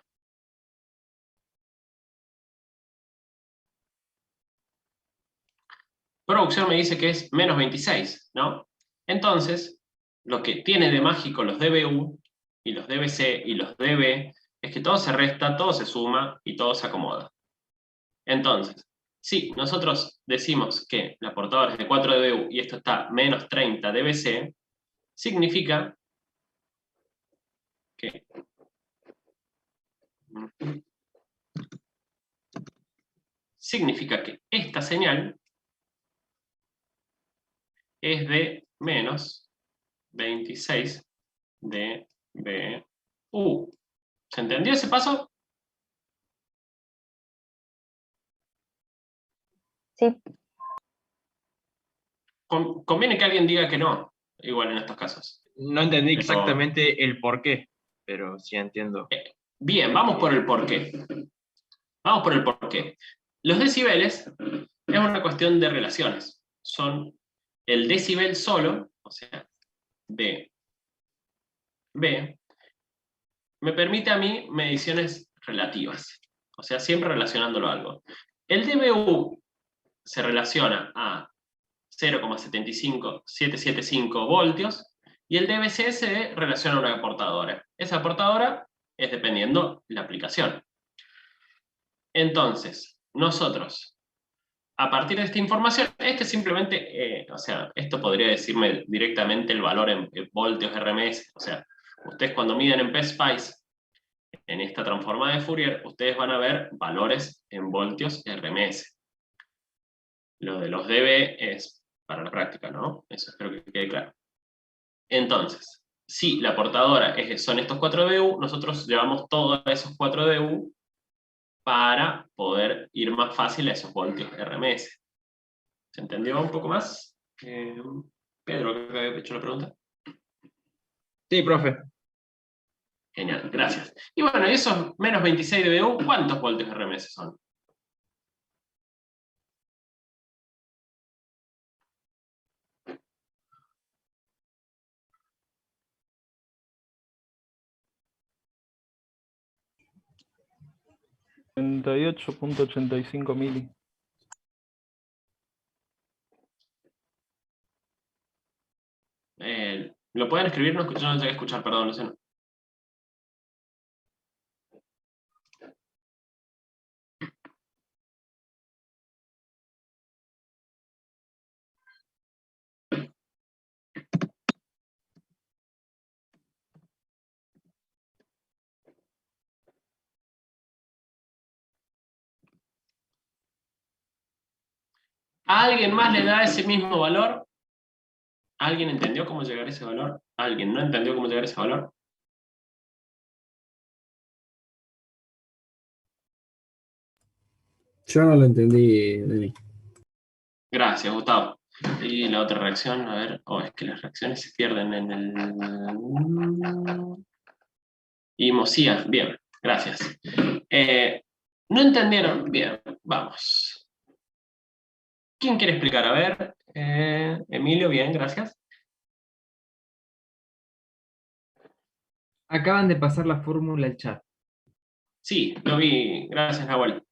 Producción me dice que es menos 26, ¿no? Entonces, lo que tiene de mágico los dBu, y los dBc, y los dB, es que todo se resta, todo se suma, y todo se acomoda. Entonces, si nosotros decimos que la portadora es de 4 dBu, y esto está menos 30 dBc, significa que esta señal es de menos 26 dBu. ¿Se entendió ese paso? Sí. Conviene que alguien diga que no, igual en estos casos. No entendí Pero- exactamente el por qué, pero sí entiendo. Bien, vamos por el porqué. Vamos por el porqué. Los decibeles es una cuestión de relaciones. Son el decibel solo, o sea, dB, me permite a mí mediciones relativas, o sea, siempre relacionándolo a algo. El dBU se relaciona a 0,775 voltios, y el dBc se relaciona a una portadora. Esa portadora es dependiendo la aplicación. Entonces, nosotros, a partir de esta información, simplemente, o sea, esto podría decirme directamente el valor en voltios RMS, o sea, ustedes cuando miden en PSpice, en esta transformada de Fourier, ustedes van a ver valores en voltios RMS. Lo de los dB es para la práctica, ¿no? Eso espero que quede claro. Entonces, si la portadora son estos 4 dBu, nosotros llevamos todos esos 4 dBu para poder ir más fácil a esos voltios RMS. ¿Se entendió un poco más? Pedro, creo que había hecho la pregunta. Sí, profe. Genial, gracias. Y bueno, esos menos 26 dBu, ¿cuántos voltios RMS son? $38.85 mili. ¿Lo pueden escribir? No, yo no llegué a escuchar, perdón, Luciano. ¿A alguien más le da ese mismo valor? ¿Alguien entendió cómo llegar a ese valor? ¿Alguien no entendió cómo llegar a ese valor? Yo no lo entendí, Denis. Gracias, Gustavo. Y la otra reacción, a ver, es que las reacciones se pierden en el... Y Mosía, bien, gracias. ¿No entendieron? Bien, vamos. ¿Quién quiere explicar? A ver, Emilio, bien, gracias. Acaban de pasar la fórmula al chat. Sí, lo vi, gracias, Nahuel.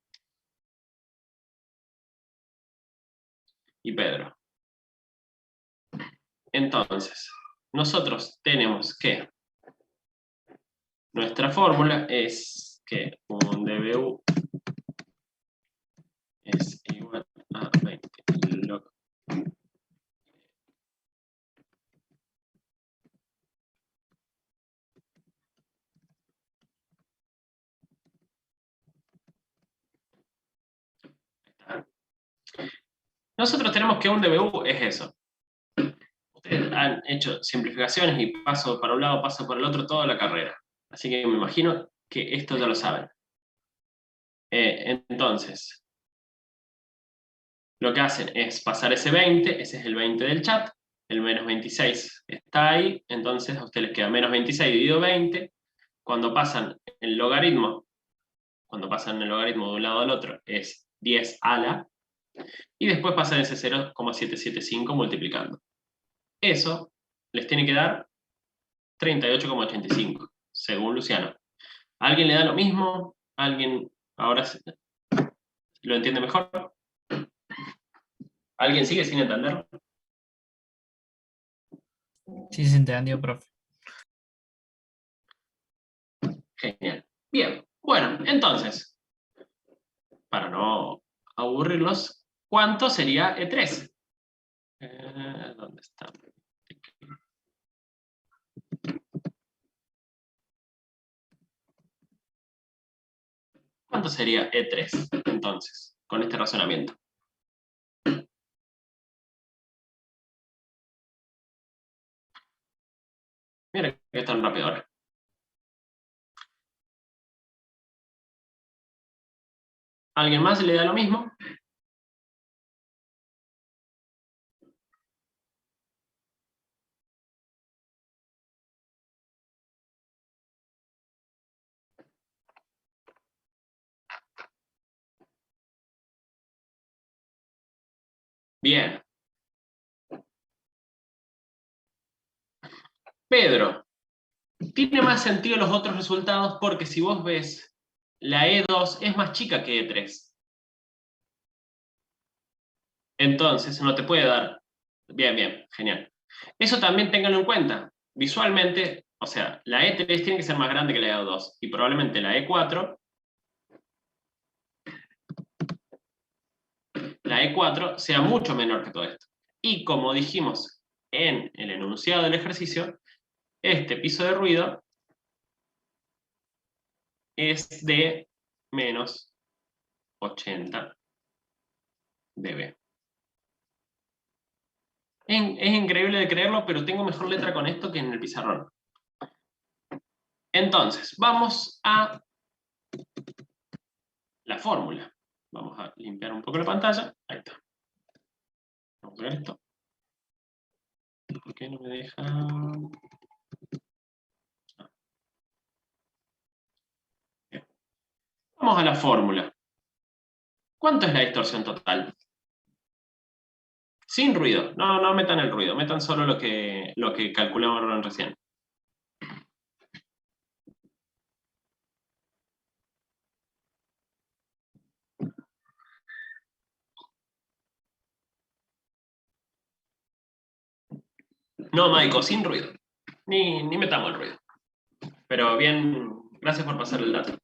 Y Pedro. Entonces, nosotros tenemos que nuestra fórmula es que un dBu es igual a 20 log. Nosotros tenemos que un dBu es eso. Ustedes han hecho simplificaciones y paso para un lado, paso para el otro toda la carrera. Así que me imagino que esto ya lo saben. Entonces, lo que hacen es pasar ese 20, ese es el 20 del chat, el menos 26 está ahí, entonces a ustedes les queda menos 26 dividido 20, cuando pasan el logaritmo de un lado al otro es 10 ala, y después pasan ese 0,775 multiplicando. Eso les tiene que dar 38,85, según Luciano. ¿A alguien le da lo mismo? ¿Alguien ahora lo entiende mejor? ¿Alguien sigue sin entenderlo? Sí, se entendió, profe. Genial. Bien, bueno, entonces, para no aburrirlos, ¿cuánto sería E3? ¿Dónde está? ¿Cuánto sería E3, entonces, con este razonamiento? Mira que es tan rápido ahora. ¿Alguien más le da lo mismo? Bien. Pedro, Tiene más sentido los otros resultados porque si vos ves, la E2 es más chica que E3. Entonces, no te puede dar... Bien, bien, genial. Eso también ténganlo en cuenta. Visualmente, o sea, la E3 tiene que ser más grande que la E2 y probablemente la E4 sea mucho menor que todo esto. Y como dijimos en el enunciado del ejercicio, este piso de ruido es de menos 80 dB. Es increíble de creerlo, pero tengo mejor letra con esto que en el pizarrón. Entonces, vamos a la fórmula. Vamos a limpiar un poco la pantalla. Ahí está. Vamos a ver esto. ¿Por qué no me deja? Bien. Vamos a la fórmula. ¿Cuánto es la distorsión total? Sin ruido. No, no metan el ruido. Metan solo lo que calculamos recién. No, Maiko, sin ruido. Ni metamos el ruido. Pero bien, gracias por pasar el dato.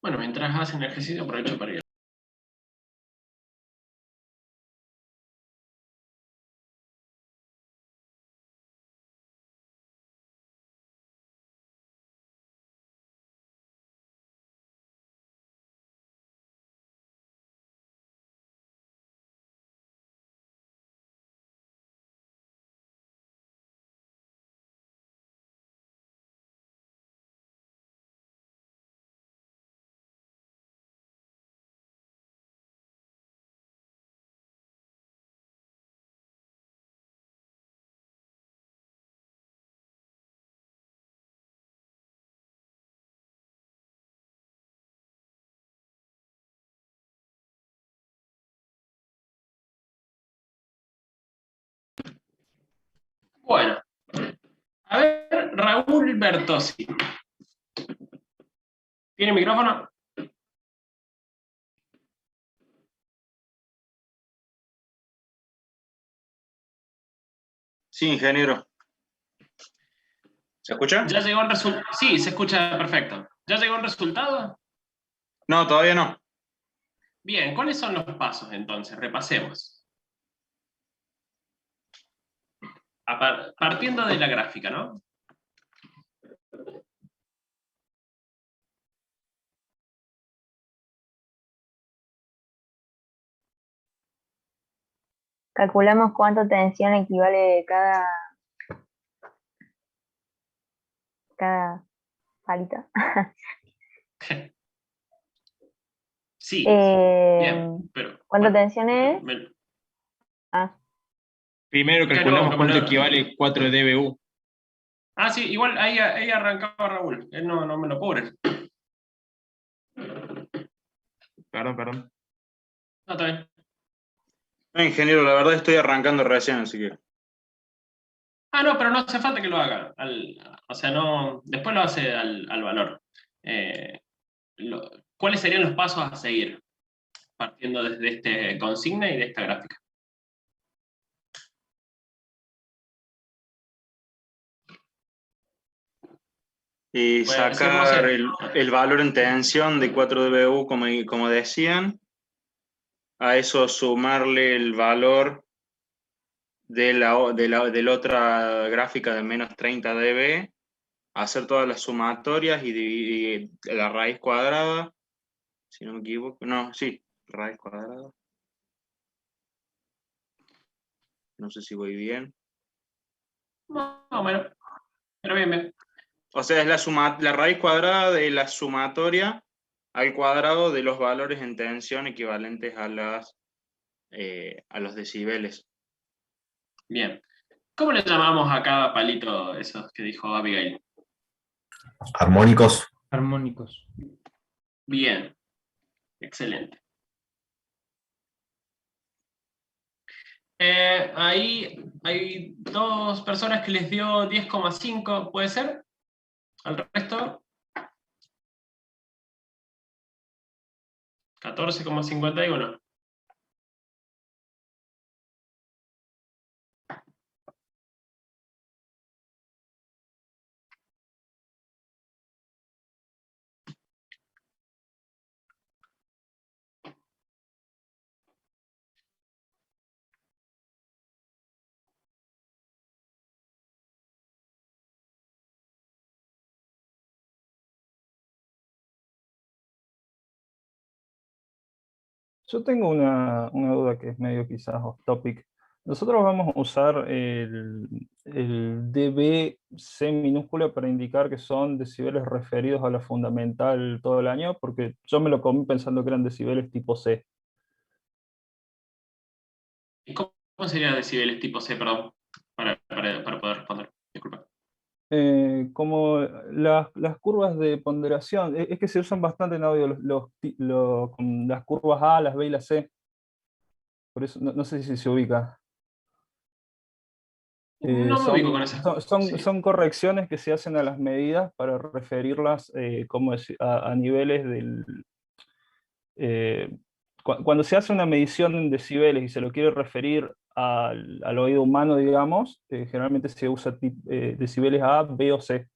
Bueno, mientras hacen el ejercicio, aprovecho para ir. Bueno, a ver, Raúl Bertossi. ¿Tiene micrófono? Sí, ingeniero. ¿Se escucha? ¿Ya llegó el resultado? Sí, se escucha perfecto. ¿Ya llegó el resultado? No, todavía no. Bien, ¿cuáles son los pasos entonces? Repasemos. Partiendo de la gráfica, ¿no? Calculamos cuánta tensión equivale cada palita. Sí, Eh, bien, pero... ¿Cuánta bueno, tensión es? me- Ah, Primero que calculamos no me cuánto lo- equivale 4 dBU. Ah, sí, igual ahí arrancaba Raúl. Él no me lo cubre. Perdón. No, está bien. No, ingeniero, la verdad estoy arrancando recién, así que. Ah, no, pero no hace falta que lo haga. O sea, no. Después lo hace al valor. Eh, lo- ¿Cuáles serían los pasos a seguir? Partiendo desde este consigna y de esta gráfica. Y Pues, sí, lo puedo sacar hacer. el valor en tensión de 4 dBU, como decían. A eso sumarle el valor de la otra gráfica de menos 30 dB, hacer todas las sumatorias y dividir la raíz cuadrada, si no me equivoco, no, sí, raíz cuadrada. No sé si voy bien. Más o menos. Pero bien. O sea, es la raíz cuadrada de la sumatoria al cuadrado de los valores en tensión equivalentes a los decibeles. Bien. ¿Cómo le llamamos a cada palito esos que dijo Abigail? Armónicos. Armónicos. Bien. Excelente. Ahí hay dos personas que les dio 10,5, ¿puede ser? ¿Al resto? 14,51. Yo tengo una duda que es medio quizás off topic. Nosotros vamos a usar el dBc minúscula para indicar que son decibeles referidos a la fundamental todo el año, porque yo me lo comí pensando que eran decibeles tipo C. ¿Y cómo serían decibeles tipo C, perdón? Para poder responder. Disculpa. Como las curvas de ponderación, es que se usan bastante en audio con las curvas A, las B y las C. Por eso no sé si se ubica. No me ubico con esas. Son correcciones que se hacen a las medidas para referirlas a niveles del... Cuando se hace una medición en decibeles y se lo quiere referir al oído humano, digamos, generalmente se usa decibeles A, B o C.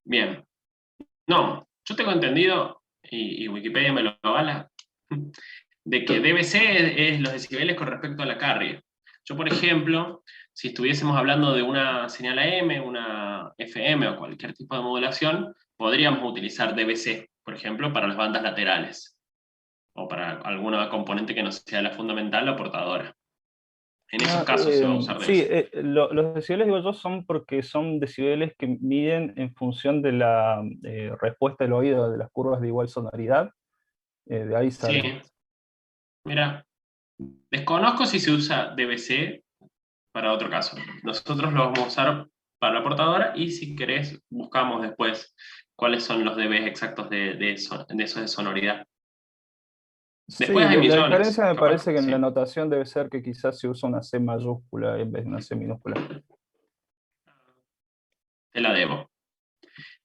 Bien. No, yo tengo entendido, y Wikipedia me lo avala, de que DBC es los decibeles con respecto a la carrier. Yo, por ejemplo, si estuviésemos hablando de una señal AM, una FM o cualquier tipo de modulación, podríamos utilizar DBC, por ejemplo, para las bandas laterales, o para alguna componente que no sea la fundamental o portadora. En esos casos se va a usar Sí, DBC. los decibeles, digo yo, son porque son decibeles que miden en función de la respuesta del oído de las curvas de igual sonoridad. De ahí sale. Sí. Mira, desconozco si se usa DBC para otro caso. Nosotros lo vamos a usar para la portadora y si querés buscamos después cuáles son los dBs exactos de eso de sonoridad. Después Sí, hay la millones, diferencia me capaz, parece que en sí. la notación debe ser que quizás se usa una C mayúscula en vez de una C minúscula. Te la debo.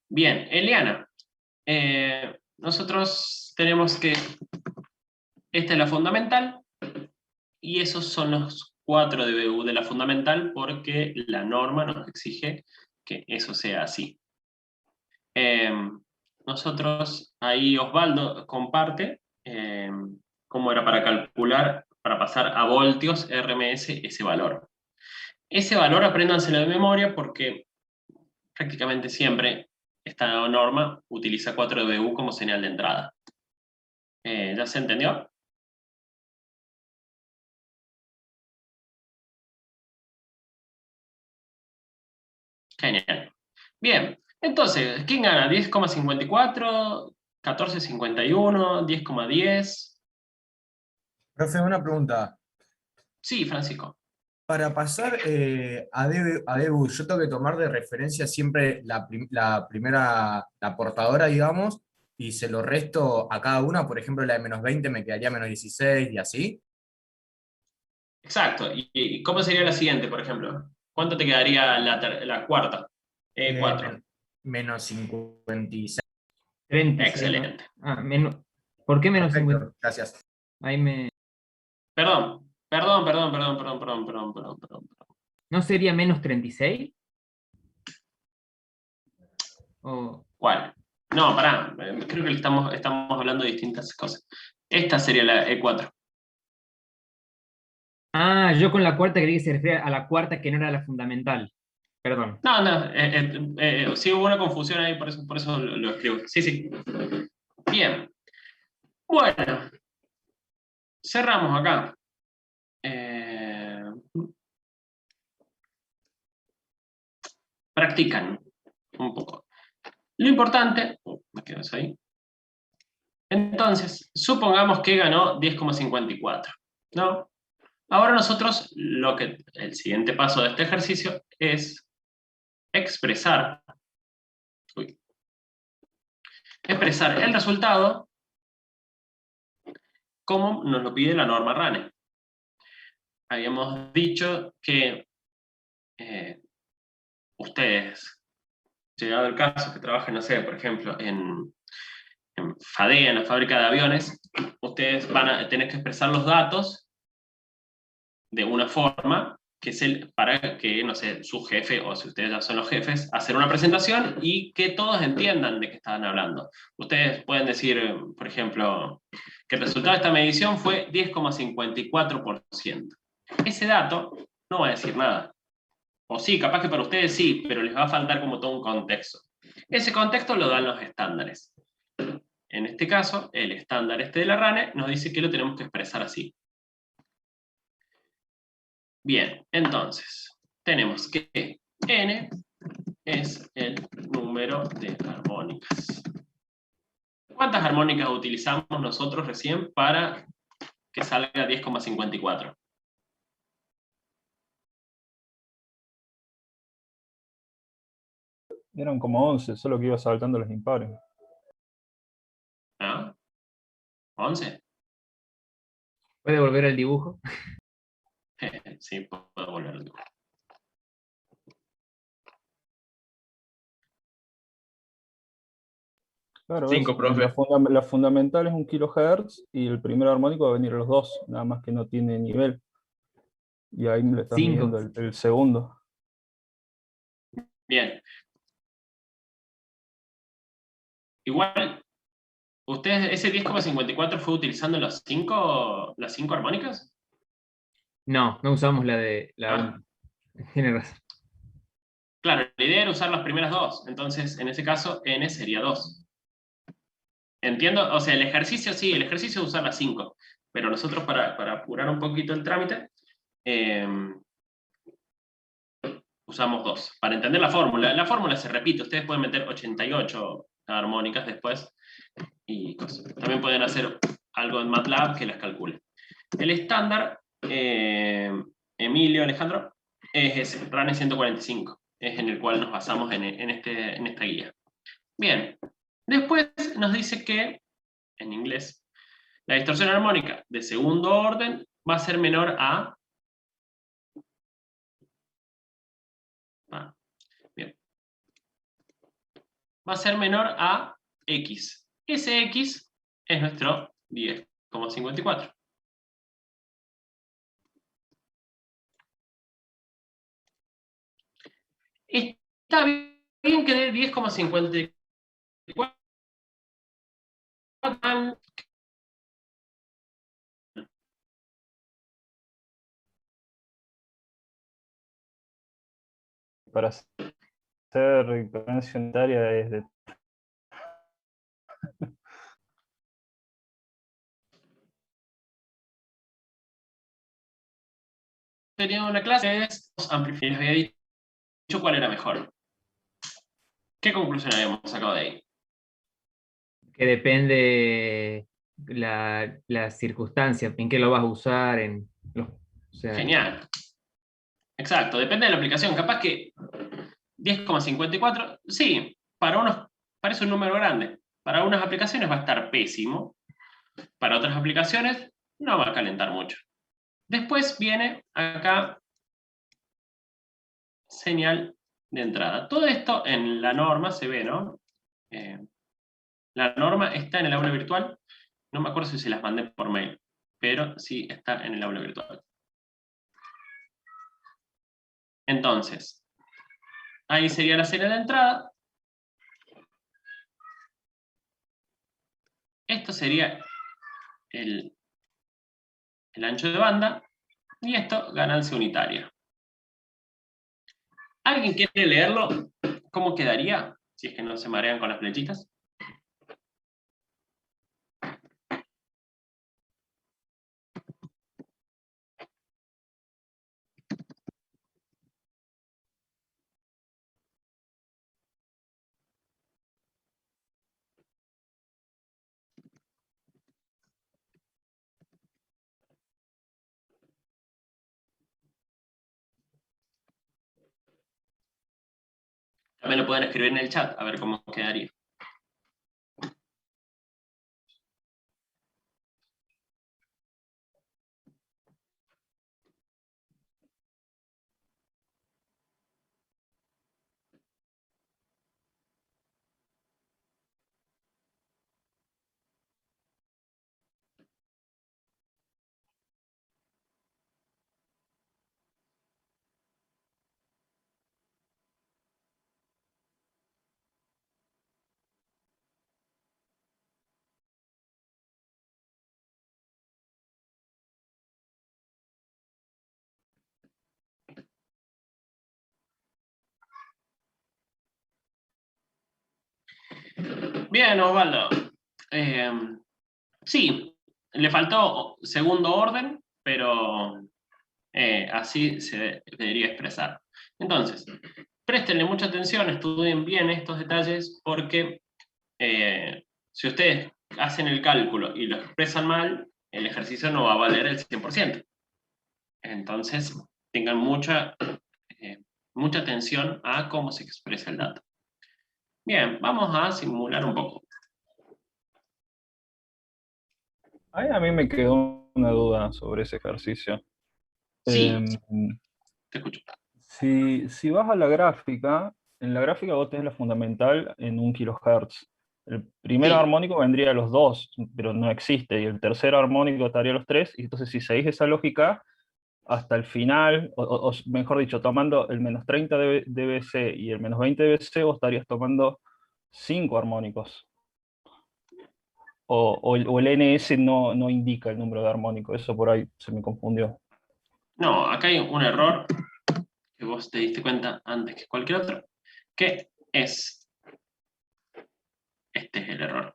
Bien, Eliana, nosotros tenemos que, esta es la fundamental, y esos son los 4 dBu de la fundamental porque la norma nos exige que eso sea así. Nosotros, ahí Osvaldo comparte cómo era para calcular, para pasar a voltios RMS ese valor. Ese valor apréndanselo de memoria porque prácticamente siempre esta norma utiliza 4 dBu como señal de entrada. ¿Ya se entendió? Genial. Bien, entonces, ¿quién gana? 10,54, 14,51, 10,10. Profe, una pregunta. Sí, Francisco. Para pasar a Debu, yo tengo que tomar de referencia siempre la primera, la portadora, digamos, y se lo resto a cada una. Por ejemplo, la de -20 me quedaría -16 y así. Exacto. ¿Y cómo sería la siguiente, por ejemplo? ¿Cuánto te quedaría la cuarta? 4. -56. 30 sería, ¿no? Excelente. Ah, ¿por qué menos 50? Perfecto, gracias. Ahí me... Perdón. ¿No sería menos 36? O... ¿Cuál? No, pará. Creo que estamos hablando de distintas cosas. Esta sería la E4. Ah, yo con la cuarta creí que se refiere a la cuarta que no era la fundamental. Perdón. No, sí hubo una confusión ahí, por eso lo escribo. Sí. Bien. Bueno. Cerramos acá. Practican un poco. Lo importante, me quedas ahí. Entonces, supongamos que ganó 10,54, ¿no? Ahora nosotros, el siguiente paso de este ejercicio es expresar el resultado como nos lo pide la norma RANE. Habíamos dicho que ustedes, llegado el caso que trabajen, no sé, por ejemplo, en FADEA, en la fábrica de aviones, ustedes van a tener que expresar los datos de una forma que es para que, no sé, su jefe, o si ustedes ya son los jefes, hacer una presentación y que todos entiendan de qué estaban hablando. Ustedes pueden decir, por ejemplo, que el resultado de esta medición fue 10,54%. Ese dato no va a decir nada. O sí, capaz que para ustedes sí, pero les va a faltar como todo un contexto. Ese contexto lo dan los estándares. En este caso, el estándar de la RANE nos dice que lo tenemos que expresar así. Bien, entonces, tenemos que n es el número de armónicas. ¿Cuántas armónicas utilizamos nosotros recién para que salga 10,54? Eran como 11, solo que iba saltando los impares. ¿Ah? ¿11? ¿Puede volver al dibujo? Sí, puedo volver al dibujo. Claro, 5, profe. la fundamental es 1 kHz y el primer armónico va a venir a los 2, nada más que no tiene nivel. Y ahí le estás 5. midiendo el segundo. Bien. Igual, ¿ustedes ese 10,54 fue utilizando las 5 armónicas? No usamos la de la 1. Tiene razón. Claro, la idea era usar las primeras 2, entonces en ese caso n sería 2. Entiendo, o sea, el ejercicio es usar las 5, pero nosotros para apurar un poquito el trámite, usamos 2. Para entender la fórmula se repite, ustedes pueden meter 88 armónicas después, y también pueden hacer algo en MATLAB que las calcule. El estándar, Emilio, Alejandro, es ese, RANE 145, es en el cual nos basamos en esta guía. Bien, después nos dice que, en inglés, la distorsión armónica de segundo orden va a ser menor a... Bien. Va a ser menor a X. Ese X es nuestro 10,54. Está bien que dé 10,54 Para hacer recurrencia unitaria es de... tenía una clase de amplificadores, había dicho cuál era mejor. ¿Qué conclusión habíamos sacado de ahí? Que depende la circunstancia, en qué lo vas a usar, o sea, Genial. Exacto, depende de la aplicación. Capaz que 10,54, sí, parece un número grande. Para unas aplicaciones va a estar pésimo, para otras aplicaciones no va a calentar mucho. Después viene acá señal de entrada. Todo esto en la norma se ve, ¿no? La norma está en el aula virtual. No me acuerdo si se las mandé por mail, pero sí está en el aula virtual. Entonces, ahí sería la señal de entrada. Esto sería el ancho de banda, y esto ganancia unitaria. ¿Alguien quiere leerlo? ¿Cómo quedaría? Si es que no se marean con las flechitas. También lo pueden escribir en el chat, a ver cómo quedaría. Bien, Osvaldo. Sí, le faltó segundo orden, pero así se debería expresar. Entonces, préstenle mucha atención, estudien bien estos detalles, porque si ustedes hacen el cálculo y lo expresan mal, el ejercicio no va a valer el 100%. Entonces, tengan mucha atención a cómo se expresa el dato. Bien, vamos a simular un poco. Ahí a mí me quedó una duda sobre ese ejercicio. Sí, Em, te escucho. si vas a la gráfica, en la gráfica vos tenés la fundamental en 1 kHz. El primer Sí. armónico vendría a los 2, pero no existe, y el tercer armónico estaría a los 3, y entonces si seguís esa lógica, hasta el final, o mejor dicho, tomando el menos 30 dBc y el menos 20 dBc, vos estarías tomando 5 armónicos. O el NS no indica el número de armónicos, eso por ahí se me confundió. No, acá hay un error que vos te diste cuenta antes que cualquier otro, que es, este es el error.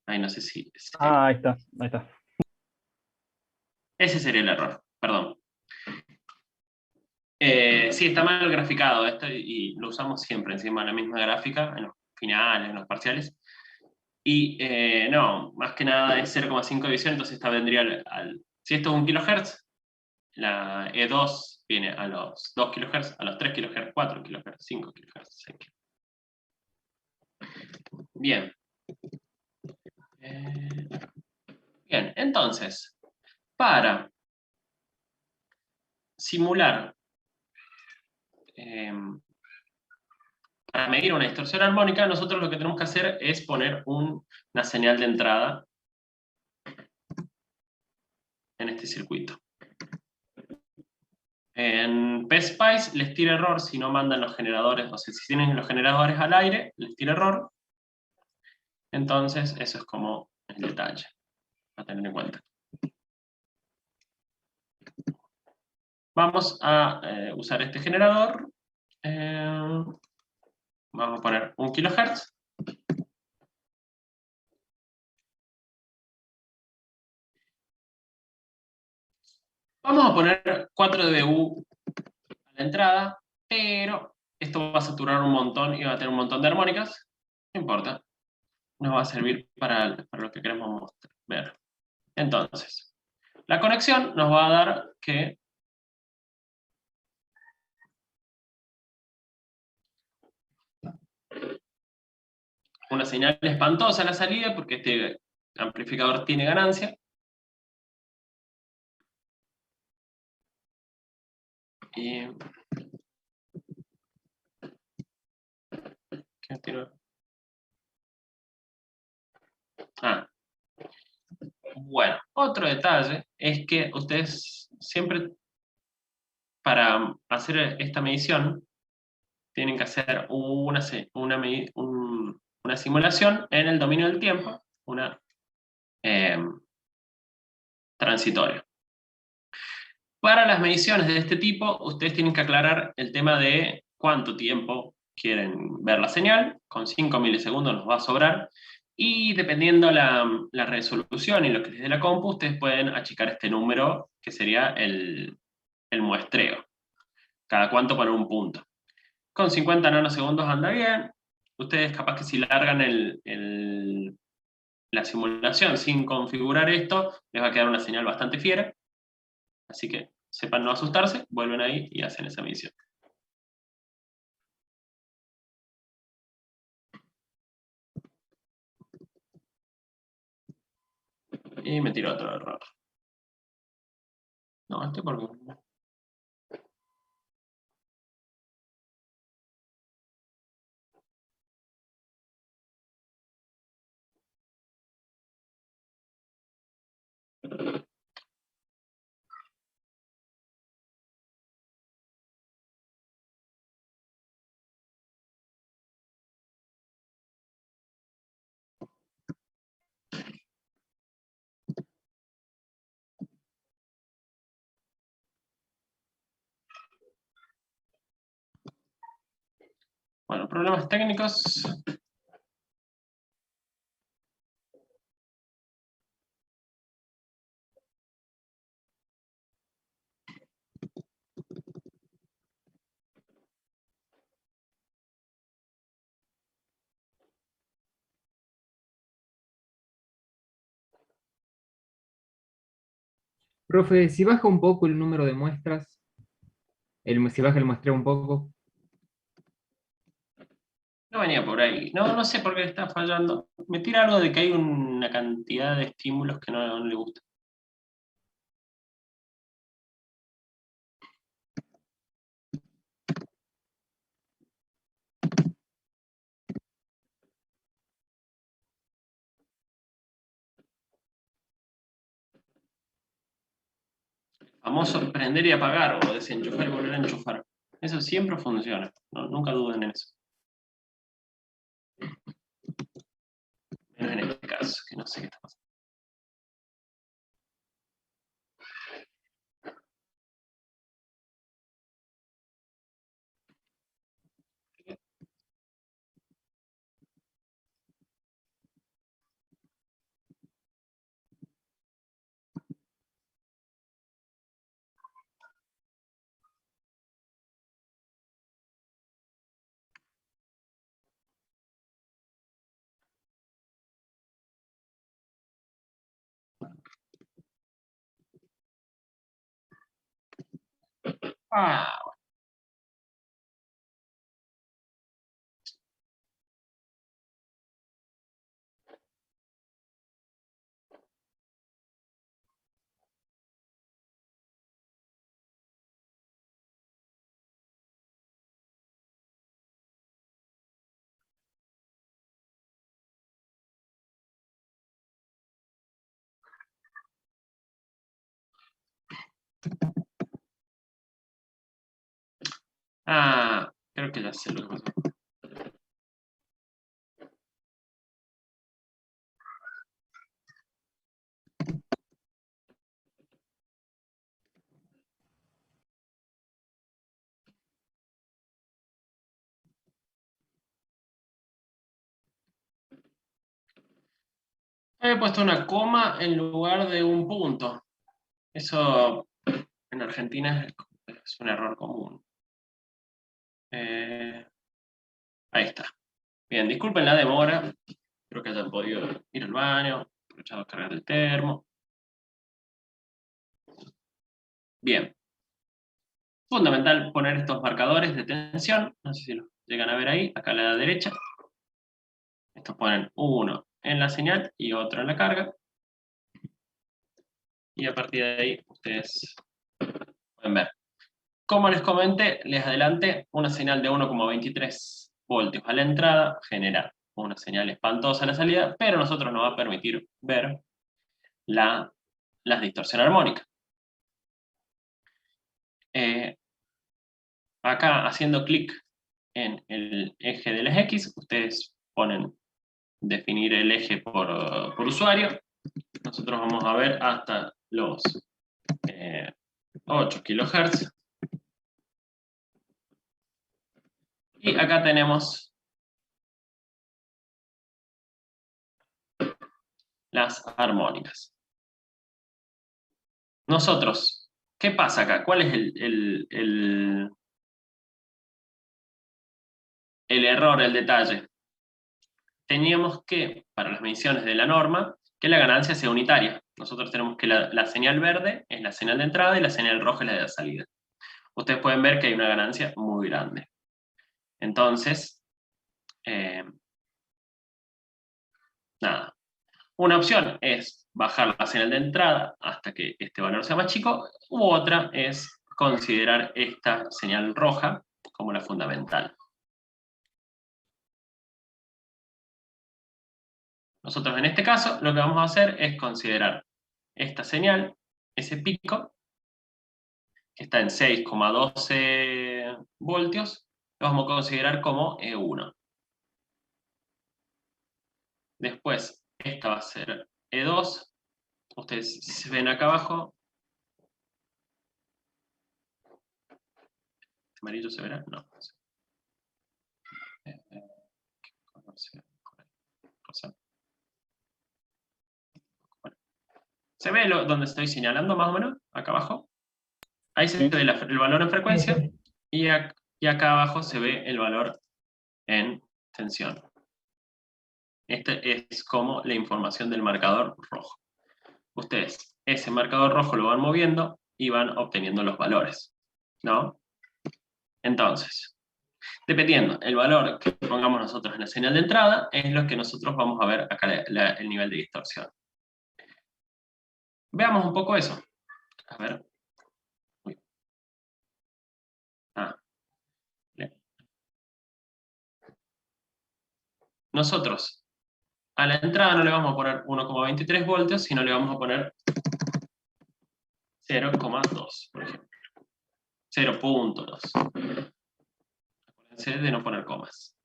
Ahí no sé si... Ah, ahí está, ahí está. Ese sería el error, perdón. Sí, está mal graficado esto y lo usamos siempre encima de la misma gráfica, en los finales, en los parciales. Y no, más que nada es 0,5 división, entonces esta vendría si esto es 1 kHz, la E2 viene a los 2 kHz, a los 3 kHz, 4 kHz, 5 kHz, 6 kHz. Bien. Bien, entonces, para simular, para medir una distorsión armónica, nosotros lo que tenemos que hacer es poner una señal de entrada en este circuito. En PSpice les tira error si no mandan los generadores, o sea, si tienen los generadores al aire, les tira error. Entonces, eso es como el detalle a tener en cuenta. Vamos a usar este generador. Vamos a poner 1 kHz. Vamos a poner 4 dBu a la entrada, pero esto va a saturar un montón y va a tener un montón de armónicas, no importa, nos va a servir para lo que queremos ver. Entonces, la conexión nos va a dar que una señal espantosa a la salida, porque este amplificador tiene ganancia. Y ¿qué tiro? Bueno, otro detalle es que ustedes siempre, para hacer esta medición, tienen que hacer una simulación en el dominio del tiempo, una transitoria. Para las mediciones de este tipo, ustedes tienen que aclarar el tema de cuánto tiempo quieren ver la señal. Con 5 milisegundos nos va a sobrar. Y dependiendo la resolución y lo que les dé la compu, ustedes pueden achicar este número, que sería el muestreo. Cada cuánto poner un punto. Con 50 nanosegundos anda bien. Ustedes capaz que si largan la simulación sin configurar esto, les va a quedar una señal bastante fiera. Así que sepan no asustarse, vuelven ahí y hacen esa medición. Y me tiro otro error. No, este porque... Bueno, problemas técnicos. Profe, si baja un poco el número de muestras, si baja el muestreo un poco. No venía por ahí. No sé por qué está fallando. Me tira algo de que hay una cantidad de estímulos que no le gusta. Famoso prender y apagar, o desenchufar y volver a enchufar. Eso siempre funciona. Nunca duden en eso. Menos en este caso, que no sé qué está pasando. Bueno. Creo que ya sé lo que pasó. He puesto una coma en lugar de un punto. Eso en Argentina es un error común. Ahí está. Bien, disculpen la demora. Espero que hayan podido ir al baño, aprovechado a cargar el termo. Bien. Fundamental poner estos marcadores de tensión. No sé si los llegan a ver ahí, acá a la derecha. Estos ponen uno en la señal y otro en la carga. Y a partir de ahí ustedes pueden ver. Como les comenté, les adelanté, una señal de 1,23 voltios a la entrada genera una señal espantosa a la salida, pero a nosotros nos va a permitir ver la distorsión armónica. Acá, haciendo clic en el eje de las X, ustedes ponen definir el eje por usuario. Nosotros vamos a ver hasta los 8 kHz. Y acá tenemos las armónicas. Nosotros, ¿qué pasa acá? ¿Cuál es el error, el detalle? Teníamos que, para las mediciones de la norma, que la ganancia sea unitaria. Nosotros tenemos que la señal verde es la señal de entrada y la señal roja es la de salida. Ustedes pueden ver que hay una ganancia muy grande. Entonces, nada. Una opción es bajar la señal de entrada hasta que este valor sea más chico, u otra es considerar esta señal roja como la fundamental. Nosotros en este caso lo que vamos a hacer es considerar esta señal, ese pico, que está en 6,12 voltios, lo vamos a considerar como E1. Después, esta va a ser E2. Ustedes se ven acá abajo. ¿Este amarillo se verá? No. ¿Se ve donde estoy señalando más o menos? Acá abajo. Ahí se ve el valor en frecuencia. Y acá abajo se ve el valor en tensión. Este es como la información del marcador rojo. Ustedes ese marcador rojo lo van moviendo y van obteniendo los valores, ¿no? Entonces, dependiendo el valor que pongamos nosotros en la señal de entrada, es lo que nosotros vamos a ver acá el nivel de distorsión. Veamos un poco eso. A ver. Bien. Nosotros a la entrada no le vamos a poner 1,23 voltios, sino le vamos a poner 0,2, por ejemplo. 0,2. Acuérdense de no poner comas.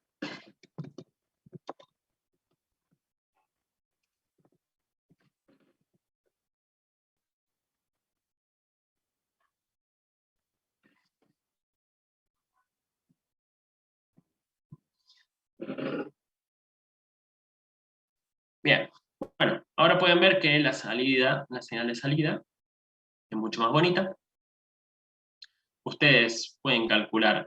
Bien, bueno, ahora pueden ver que la señal de salida, es mucho más bonita. Ustedes pueden calcular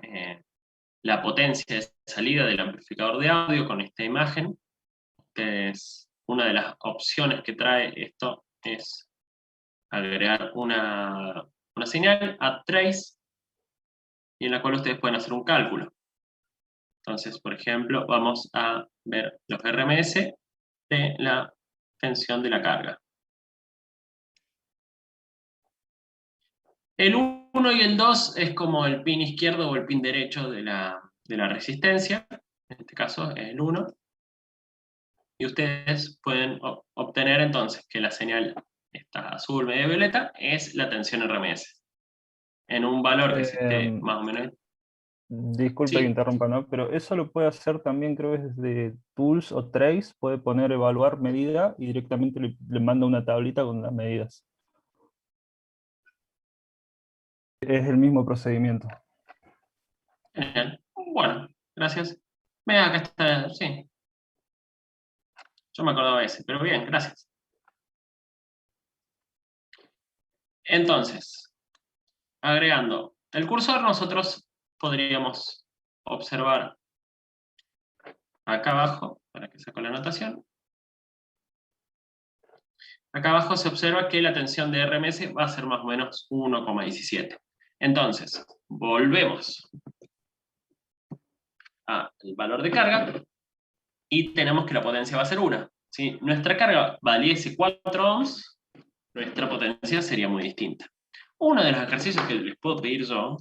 la potencia de salida del amplificador de audio con esta imagen. Una de las opciones que trae esto es agregar una señal, add trace, y en la cual ustedes pueden hacer un cálculo. Entonces, por ejemplo, vamos a ver los RMS de la tensión de la carga. El 1 y el 2 es como el pin izquierdo o el pin derecho de la resistencia. En este caso es el 1. Y ustedes pueden obtener entonces que la señal, esta azul, media violeta, es la tensión RMS. En un valor que esté más o menos... Disculpe que interrumpa, ¿no? Pero eso lo puede hacer también, creo que desde Tools o Trace, puede poner evaluar medida y directamente le manda una tablita con las medidas. Es el mismo procedimiento. Genial. Bueno, gracias. Mira, acá está, sí. Yo me acordaba de ese, pero bien, gracias. Entonces, agregando el cursor, nosotros podríamos observar acá abajo, para que saco la anotación, acá abajo se observa que la tensión de RMS va a ser más o menos 1,17. Entonces, volvemos al valor de carga, y tenemos que la potencia va a ser 1. Si nuestra carga valiese 4 ohms, nuestra potencia sería muy distinta. Uno de los ejercicios que les puedo pedir yo,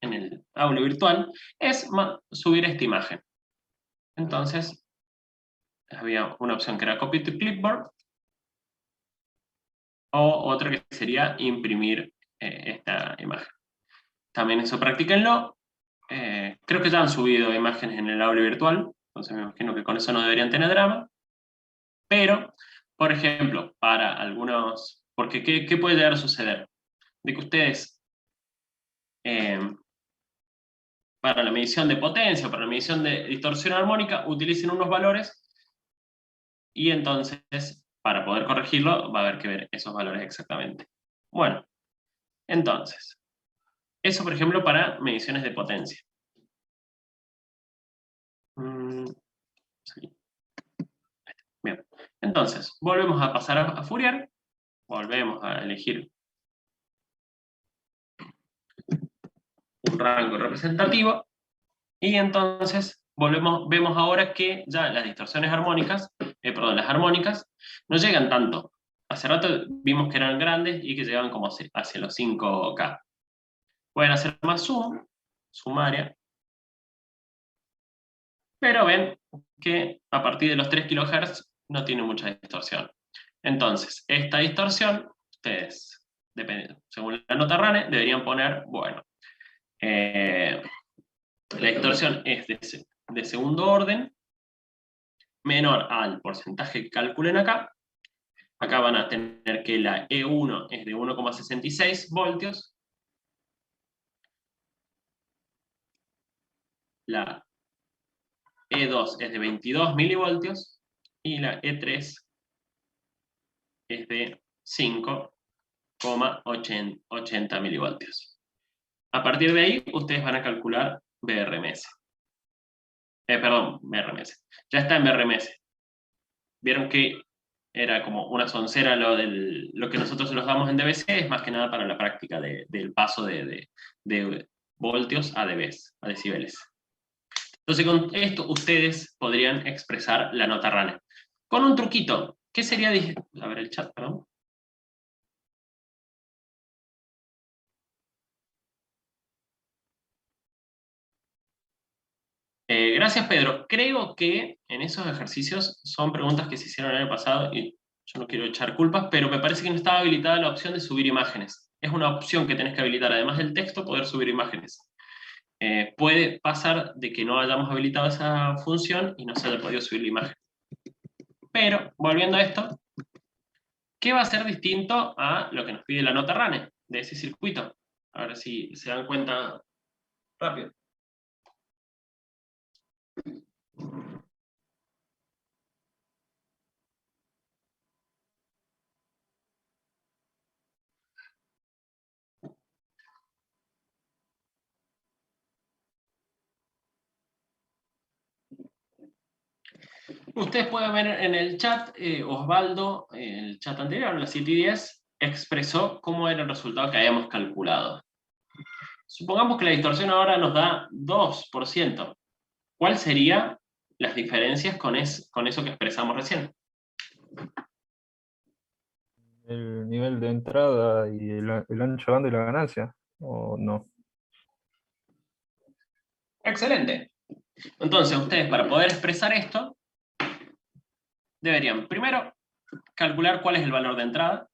en el aula virtual, es subir esta imagen. Entonces, había una opción que era Copy to Clipboard, o otra que sería imprimir esta imagen. También eso practíquenlo. Creo que ya han subido imágenes en el aula virtual, entonces me imagino que con eso no deberían tener drama. Pero, por ejemplo, para algunos... Porque, ¿qué puede llegar a suceder? De que ustedes, para la medición de potencia, para la medición de distorsión armónica, utilicen unos valores, y entonces, para poder corregirlo, va a haber que ver esos valores exactamente. Bueno, entonces, eso por ejemplo para mediciones de potencia. Sí. Bien, entonces, volvemos a pasar a Fourier, volvemos a elegir un rango representativo, y entonces vemos ahora que ya las distorsiones armónicas, las armónicas, no llegan tanto. Hace rato vimos que eran grandes y que llegaban como hacia los 5K. Pueden hacer más sumaria, pero ven que a partir de los 3 kHz no tiene mucha distorsión. Entonces, esta distorsión, ustedes, según la nota RANE, deberían poner, bueno, la distorsión es de segundo orden, menor al porcentaje que calculen acá. Acá van a tener que la E1 es de 1,66 voltios, la E2 es de 22 milivoltios, y la E3 es de 5,80 milivoltios. A partir de ahí, ustedes van a calcular BRMS. Perdón, BRMS. Ya está en BRMS. Vieron que era como una soncera lo que nosotros los damos en dBc, es más que nada para la práctica del paso de voltios a dBs, a decibeles. Entonces con esto ustedes podrían expresar la nota RANE. Con un truquito, ¿qué sería? A ver el chat, perdón. Gracias, Pedro. Creo que en esos ejercicios son preguntas que se hicieron el año pasado, y yo no quiero echar culpas, pero me parece que no estaba habilitada la opción de subir imágenes. Es una opción que tenés que habilitar, además del texto, poder subir imágenes. Puede pasar de que no hayamos habilitado esa función y no se haya podido subir la imagen. Pero, volviendo a esto, ¿qué va a ser distinto a lo que nos pide la nota RANE de ese circuito? A ver si se dan cuenta rápido. Ustedes pueden ver en el chat, Osvaldo, en el chat anterior, en las 7 y 10, expresó cómo era el resultado que habíamos calculado. Supongamos que la distorsión ahora nos da 2%. ¿Cuáles serían las diferencias con eso que expresamos recién? El nivel de entrada y el ancho de banda y la ganancia, ¿o no? Excelente. Entonces, ustedes para poder expresar esto, deberían primero calcular cuál es el valor de entrada.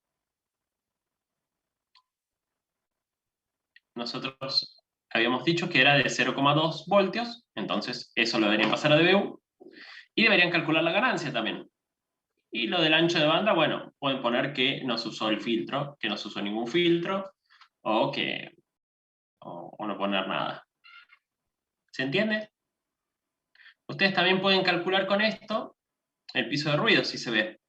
Nosotros habíamos dicho que era de 0,2 voltios, entonces eso lo deberían pasar a dBu, y deberían calcular la ganancia también. Y lo del ancho de banda, bueno, pueden poner que no se usó el filtro, que no se usó ningún filtro, o no poner nada. ¿Se entiende? Ustedes también pueden calcular con esto el piso de ruido, si se ve,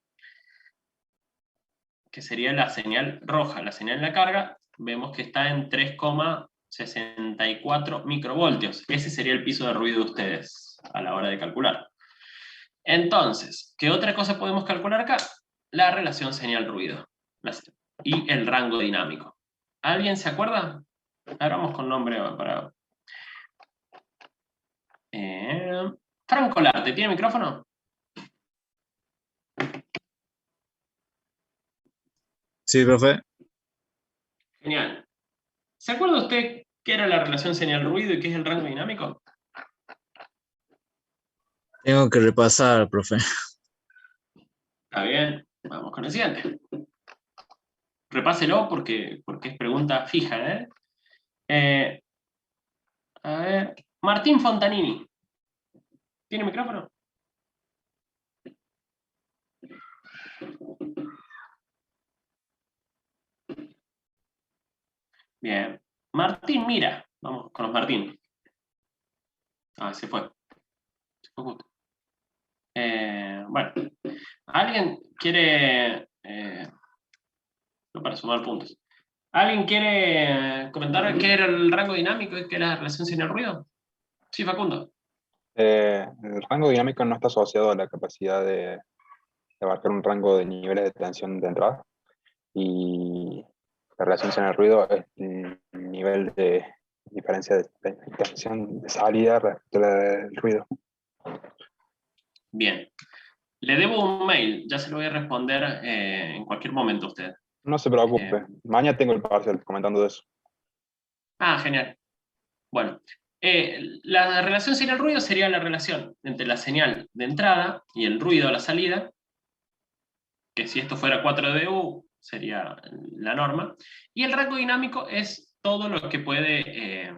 que sería la señal roja. La señal en la carga, vemos que está en 3,64 microvoltios. Ese sería el piso de ruido de ustedes a la hora de calcular. Entonces, ¿qué otra cosa podemos calcular acá? La relación señal-ruido y el rango dinámico. ¿Alguien se acuerda? Ahora vamos con nombre para... Franco Larte, ¿tiene micrófono? Sí, profe. Genial. ¿Se acuerda usted qué era la relación señal-ruido y qué es el rango dinámico? Tengo que repasar, profe. Está bien, vamos con el siguiente. Repáselo porque es pregunta fija, ¿eh? A ver, Martín Fontanini. ¿Tiene micrófono? Bien. Martín, mira. Vamos con los Martín. Ah, se fue. Se fue justo. Bueno. ¿Alguien quiere... no para sumar puntos. ¿Alguien quiere comentar qué era el rango dinámico y qué era la relación señal-ruido? Sí, Facundo. El rango dinámico no está asociado a la capacidad de abarcar un rango de niveles de tensión de entrada, y la relación señal-ruido es el nivel de diferencia de tensión de salida respecto al ruido. Bien. Le debo un mail, ya se lo voy a responder en cualquier momento a usted. No se preocupe, mañana tengo el parcial comentando de eso. Ah, genial. Bueno, la relación señal-ruido sería la relación entre la señal de entrada y el ruido a la salida, que si esto fuera 4 dB sería la norma, y el rango dinámico es todo lo que puede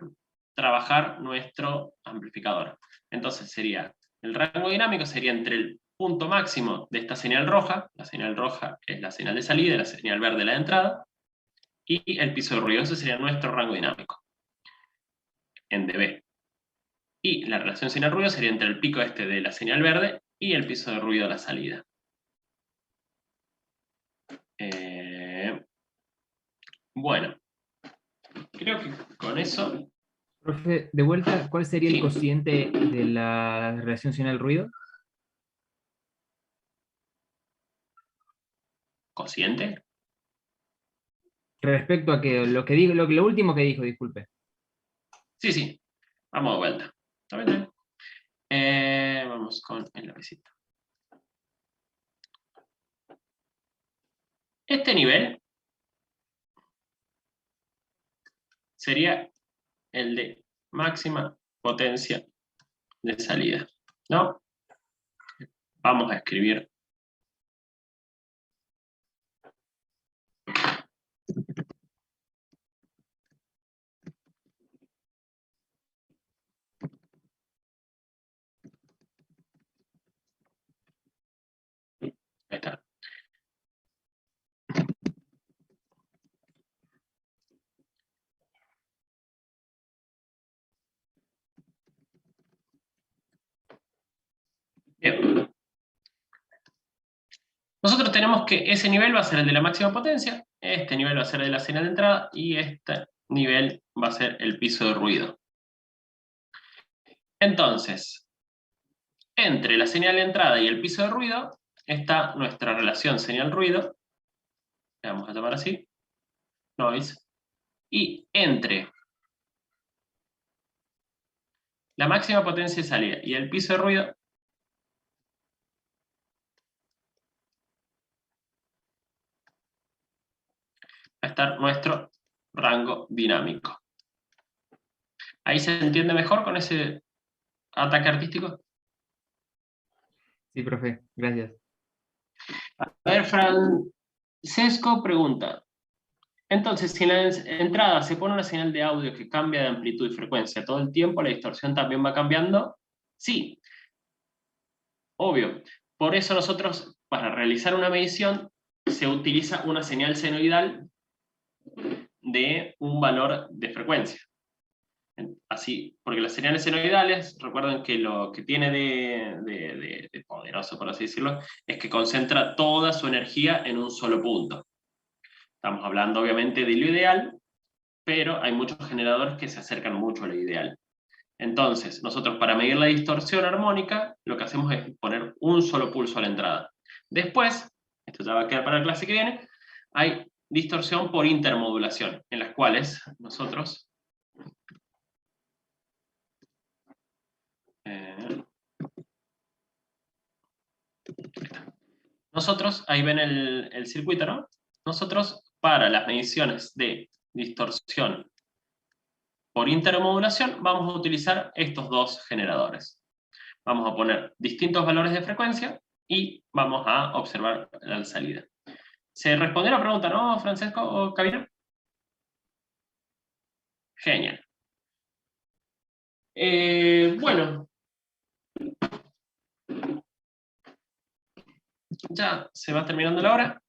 trabajar nuestro amplificador. Entonces el rango dinámico sería entre el punto máximo de esta señal roja, la señal roja es la señal de salida y la señal verde la de entrada, y el piso de ruido, ese sería nuestro rango dinámico, en dB. Y la relación señal-ruido sería entre el pico de la señal verde y el piso de ruido a la salida. Bueno, creo que con eso... Profe, de vuelta, ¿cuál sería el cociente de la relación señal-ruido? ¿Cociente? Respecto a que lo que digo, lo último que dijo, disculpe. Sí. Vamos de vuelta. ¿Está bien? Vamos con el lapicito. Este nivel sería el de máxima potencia de salida, ¿no? Vamos a escribir. Ahí está. Bien. Nosotros tenemos que ese nivel va a ser el de la máxima potencia, este nivel va a ser el de la señal de entrada, y este nivel va a ser el piso de ruido. Entonces, entre la señal de entrada y el piso de ruido está nuestra relación señal-ruido, le vamos a llamar así, noise, y entre la máxima potencia de salida y el piso de ruido va a estar nuestro rango dinámico. ¿Ahí se entiende mejor con ese ataque artístico? Sí, profe, gracias. A ver, Francesco pregunta. Entonces, si en la entrada se pone una señal de audio que cambia de amplitud y frecuencia todo el tiempo, ¿la distorsión también va cambiando? Sí. Obvio. Por eso nosotros, para realizar una medición, se utiliza una señal senoidal de un valor de frecuencia. Así, porque las señales senoidales, recuerden que lo que tiene de poderoso, por así decirlo, es que concentra toda su energía en un solo punto. Estamos hablando obviamente de lo ideal, pero hay muchos generadores que se acercan mucho a lo ideal. Entonces, nosotros para medir la distorsión armónica, lo que hacemos es poner un solo pulso a la entrada. Después, esto ya va a quedar para la clase que viene, hay distorsión por intermodulación, en las cuales nosotros ahí ven el circuito, ¿no? Nosotros, para las mediciones de distorsión por intermodulación, vamos a utilizar estos dos generadores. Vamos a poner distintos valores de frecuencia y vamos a observar la salida. ¿Se respondió la pregunta, no, Francesco o Cabina? Genial. Bueno. Ya se va terminando la hora.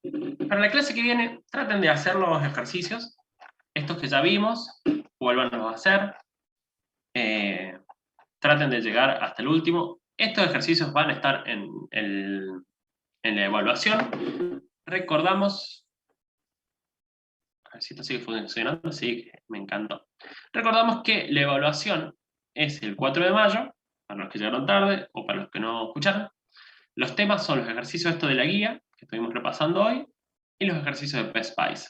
Para la clase que viene, traten de hacer los ejercicios. Estos que ya vimos, vuélvanlos a hacer. Traten de llegar hasta el último. Estos ejercicios van a estar en la evaluación. Recordamos... A ver si esto sigue funcionando. Sí, me encantó. Recordamos que la evaluación es el 4 de mayo, para los que llegaron tarde o para los que no escucharon. Los temas son los ejercicios de la guía, que estuvimos repasando hoy, y los ejercicios de PSPICE.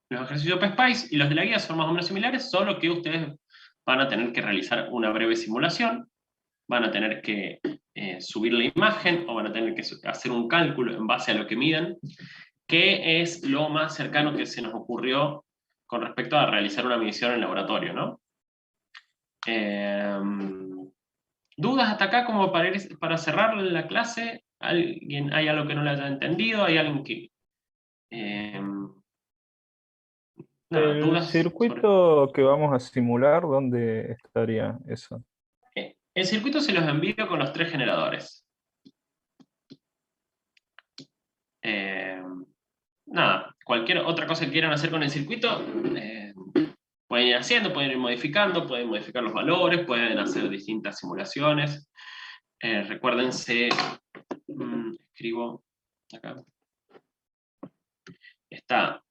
Los ejercicios de PSPICE y los de la guía son más o menos similares, solo que ustedes van a tener que realizar una breve simulación, van a tener que subir la imagen, o van a tener que hacer un cálculo en base a lo que midan, que es lo más cercano que se nos ocurrió con respecto a realizar una medición en laboratorio, ¿no? ¿Dudas hasta acá como para cerrar la clase? ¿Hay algo que no le haya entendido? ¿Hay alguien que...? El ¿dudas circuito que vamos a simular, ¿dónde estaría eso? El circuito se los envío con los 3 generadores. Nada, cualquier otra cosa que quieran hacer con el circuito, pueden ir haciendo, pueden ir modificando, pueden modificar los valores, pueden hacer distintas simulaciones. Recuérdense, escribo acá. Está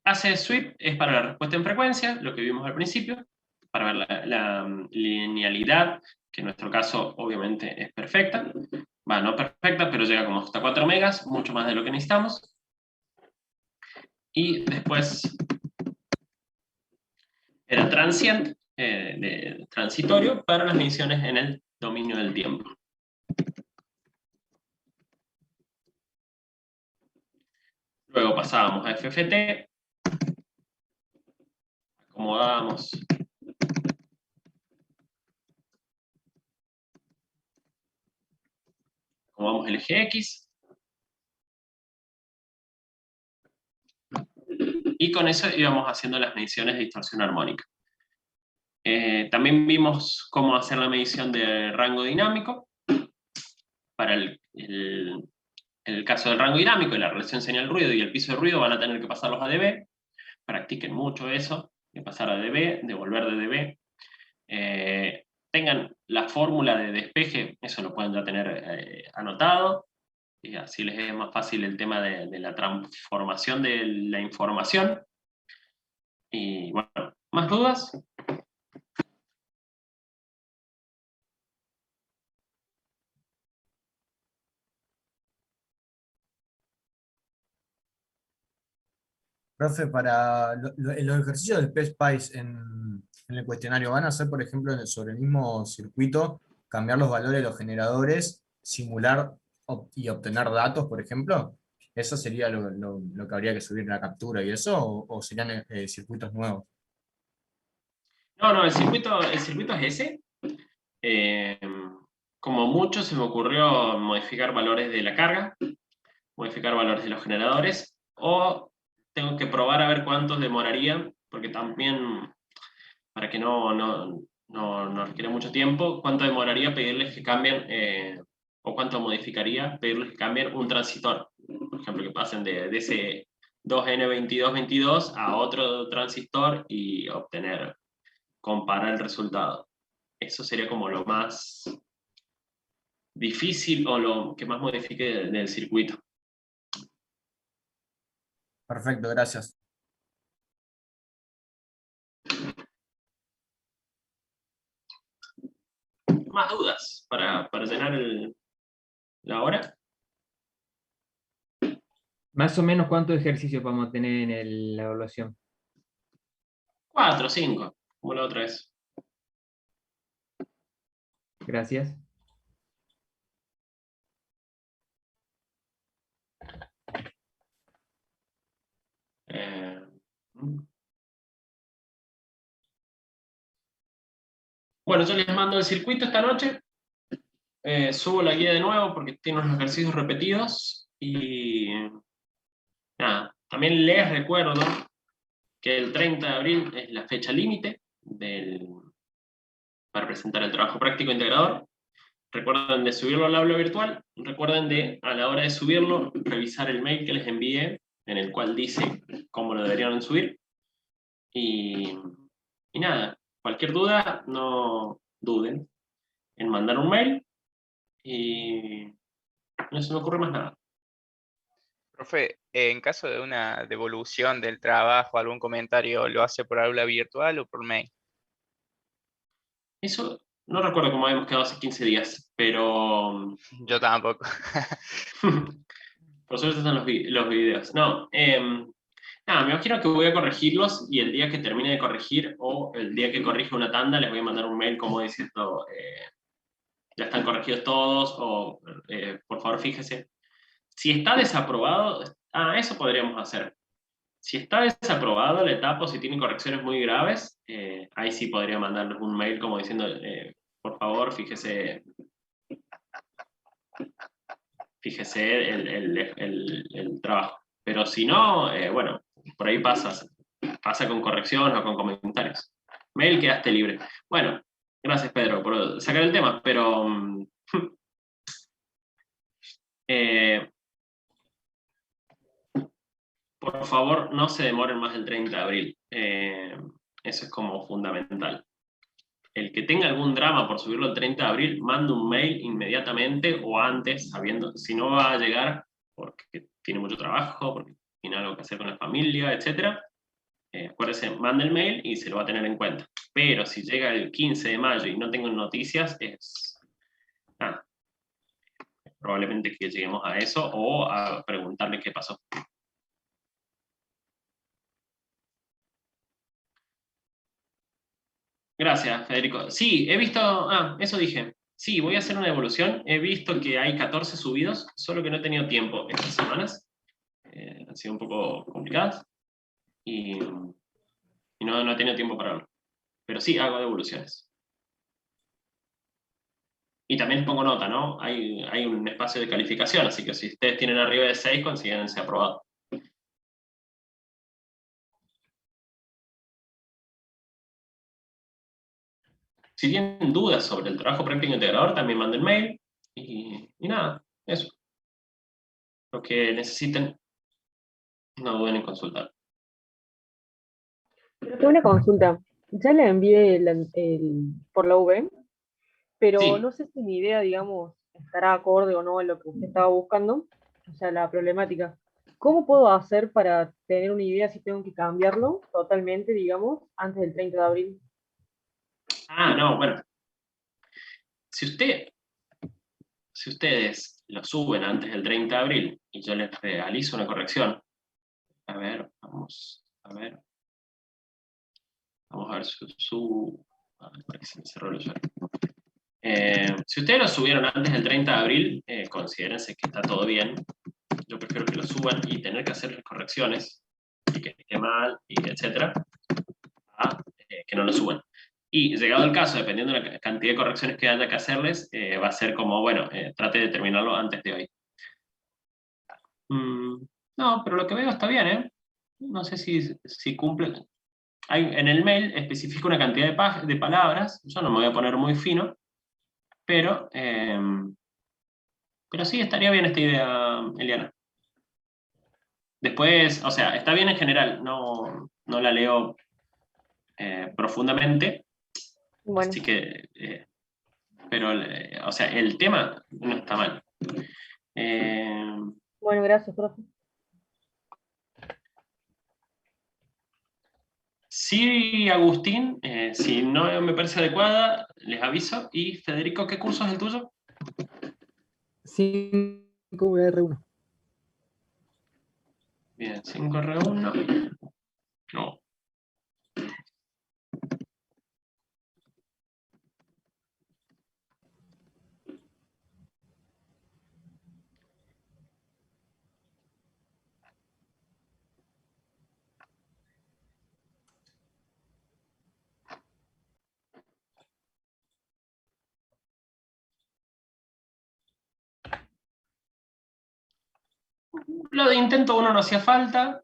AC sweep es para la respuesta en frecuencia, lo que vimos al principio, para ver la linealidad, que en nuestro caso obviamente es perfecta. Bueno, no perfecta, pero llega como hasta 4 megas, mucho más de lo que necesitamos. Y después era transient, de transitorio, para las mediciones en el dominio del tiempo. Luego pasábamos a FFT, acomodamos el eje X, y con eso íbamos haciendo las mediciones de distorsión armónica. También vimos cómo hacer la medición de rango dinámico. Para el caso del rango dinámico y la relación señal-ruido y el piso de ruido van a tener que pasarlos a dB. Practiquen mucho eso, de pasar a dB, de volver de dB. Tengan la fórmula de despeje, eso lo pueden ya tener anotado, y así les es más fácil el tema de la transformación de la información. Y bueno, ¿más dudas? Profe, para los ejercicios del PSPICE en el cuestionario, ¿van a hacer, por ejemplo, sobre el mismo circuito, cambiar los valores de los generadores, simular y obtener datos, por ejemplo? ¿Eso sería lo que habría que subir en la captura y eso? ¿O serían circuitos nuevos? No, el circuito es ese. Como mucho se me ocurrió modificar valores de la carga, modificar valores de los generadores, o tengo que probar a ver cuántos demorarían, porque también, para que no requiera mucho tiempo, cuánto demoraría pedirles que cambien, o cuánto modificaría pedirles que cambien un transitor. Por ejemplo, que pasen de ese 2N2222 a otro transistor y comparar el resultado. Eso sería como lo más difícil o lo que más modifique del circuito. Perfecto, gracias. ¿Más dudas para llenar la hora? Más o menos, ¿cuántos ejercicios vamos a tener en la evaluación? 4 o 5, como la otra vez. Gracias. Bueno, yo les mando el circuito esta noche. Subo la guía de nuevo porque tiene unos ejercicios repetidos. Y nada, también les recuerdo que el 30 de abril es la fecha límite para presentar el trabajo práctico integrador. Recuerden de subirlo al aula virtual. Recuerden de, a la hora de subirlo, revisar el mail que les envié, en el cual dice cómo lo deberían subir. Y nada, cualquier duda, no duden en mandar un mail. Y no se me ocurre más nada. Profe, en caso de una devolución del trabajo, algún comentario, ¿lo hace por aula virtual o por mail? Eso, no recuerdo cómo habíamos quedado hace 15 días, pero... Yo tampoco. Por suerte están los videos. No, nada, me imagino que voy a corregirlos y el día que termine de corregir o el día que corrija una tanda les voy a mandar un mail como diciendo ya están corregidos todos o por favor fíjese. Si está desaprobado, eso podríamos hacer. Si está desaprobado la etapa o si tiene correcciones muy graves, ahí sí podría mandarles un mail como diciendo por favor fíjese el trabajo. Pero si no, bueno, por ahí pasa con correcciones o con comentarios. Mail, quedaste libre. Bueno, gracias Pedro por sacar el tema, pero por favor no se demoren más del 30 de abril. Eso es como fundamental. El que tenga algún drama por subirlo el 30 de abril, manda un mail inmediatamente o antes, sabiendo si no va a llegar porque tiene mucho trabajo, porque tiene algo que hacer con la familia, etc. Acuérdese, manda el mail y se lo va a tener en cuenta. Pero si llega el 15 de mayo y no tengo noticias, probablemente que lleguemos a eso o a preguntarle qué pasó. Gracias, Federico. Sí, he visto, eso dije. Sí, voy a hacer una devolución. He visto que hay 14 subidos, solo que no he tenido tiempo estas semanas. Han sido un poco complicadas. Y no he tenido tiempo para verlo. Pero sí, hago devoluciones. Y también pongo nota, ¿no? Hay un espacio de calificación, así que si ustedes tienen arriba de 6, considérense aprobado. Si tienen dudas sobre el trabajo práctico integrador, también manden mail. Y nada, eso. Lo que necesiten, no duden en consultar. Tengo una consulta. Ya le envié por la UV, pero Sí. no sé si mi idea, digamos, estará acorde o no a lo que usted estaba buscando, o sea, la problemática. ¿Cómo puedo hacer para tener una idea si tengo que cambiarlo totalmente, digamos, antes del 30 de abril? No, bueno. Si ustedes lo suben antes del 30 de abril y yo les realizo una corrección, a ver, vamos a ver parece que se me cerró el usuario. Si ustedes lo subieron antes del 30 de abril, considérense que está todo bien. Yo prefiero que lo suban y tener que hacerles correcciones, y que esté mal, y etcétera, a que no lo suban. Y llegado el caso, dependiendo de la cantidad de correcciones que haya que hacerles, va a ser como, bueno, trate de terminarlo antes de hoy. No, pero lo que veo está bien, ¿eh? No sé si cumple. En el mail especifica una cantidad de palabras, yo no me voy a poner muy fino, pero sí, estaría bien esta idea, Eliana. Después, o sea, está bien en general, no la leo profundamente, Bueno, así que, pero, o sea, el tema no está mal. bueno, gracias, profe. Sí, Agustín, si no me parece adecuada, les aviso. Y Federico, ¿qué curso es el tuyo? 5R1. Bien, 5R1. No. Lo de intento 1 no hacía falta.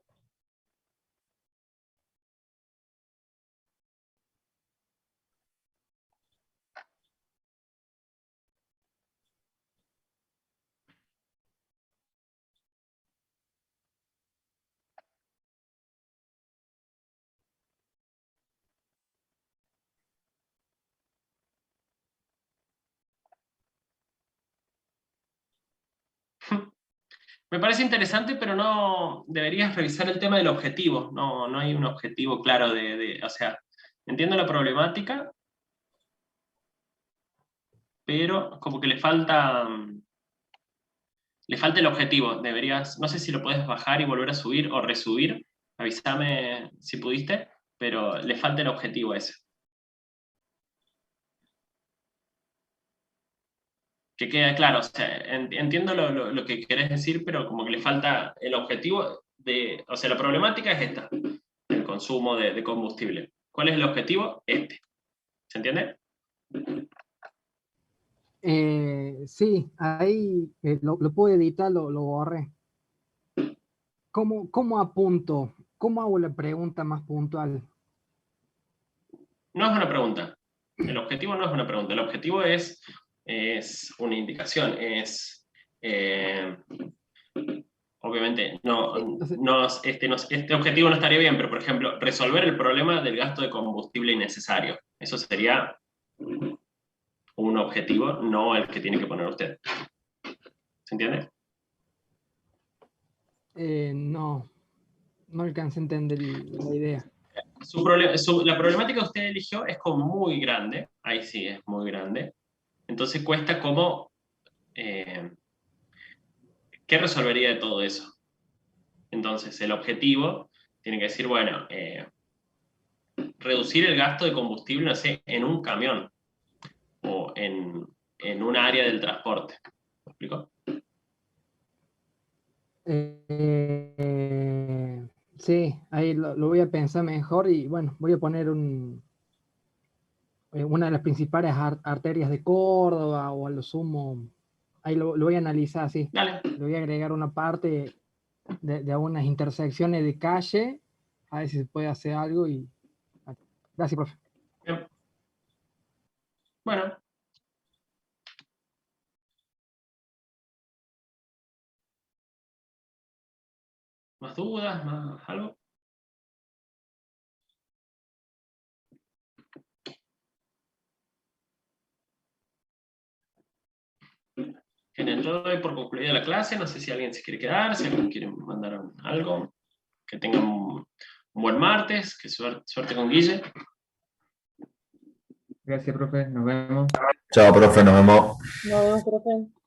Me parece interesante, pero no deberías revisar el tema del objetivo. No hay un objetivo claro o sea, entiendo la problemática, pero como que le falta el objetivo. Deberías, no sé si lo puedes bajar y volver a subir o resubir. Avísame si pudiste, pero le falta el objetivo ese. Que queda claro, o sea, entiendo lo que querés decir, pero como que le falta el objetivo o sea, la problemática es esta, el consumo de combustible. ¿Cuál es el objetivo? Este. ¿Se entiende? Sí, ahí lo puedo editar, lo borré. ¿Cómo apunto? ¿Cómo hago la pregunta más puntual? No es una pregunta. El objetivo no es una pregunta. El objetivo es una indicación. Obviamente, este objetivo no estaría bien, pero por ejemplo, resolver el problema del gasto de combustible innecesario. Eso sería un objetivo, no el que tiene que poner usted. ¿Se entiende? No alcancé a entender la idea. La problemática que usted eligió es como muy grande, ahí sí es muy grande, entonces cuesta como, ¿qué resolvería de todo eso? Entonces el objetivo tiene que decir, bueno, reducir el gasto de combustible, no sé, en un camión o en un área del transporte. ¿Me explico? Sí, ahí lo voy a pensar mejor y bueno, voy a poner una de las principales arterias de Córdoba o a lo sumo, ahí lo voy a analizar así. Dale. Le voy a agregar una parte de algunas intersecciones de calle, a ver si se puede hacer algo y... Gracias, profe. Bien. Bueno. ¿Más dudas? ¿Más algo? Bien, yo doy por concluida la clase, no sé si alguien se quiere quedar, si alguien quiere mandar algo, que tengan un buen martes, que suerte con Guille. Gracias, profe. Nos vemos. Chao, profe, nos vemos. Nos vemos, profe.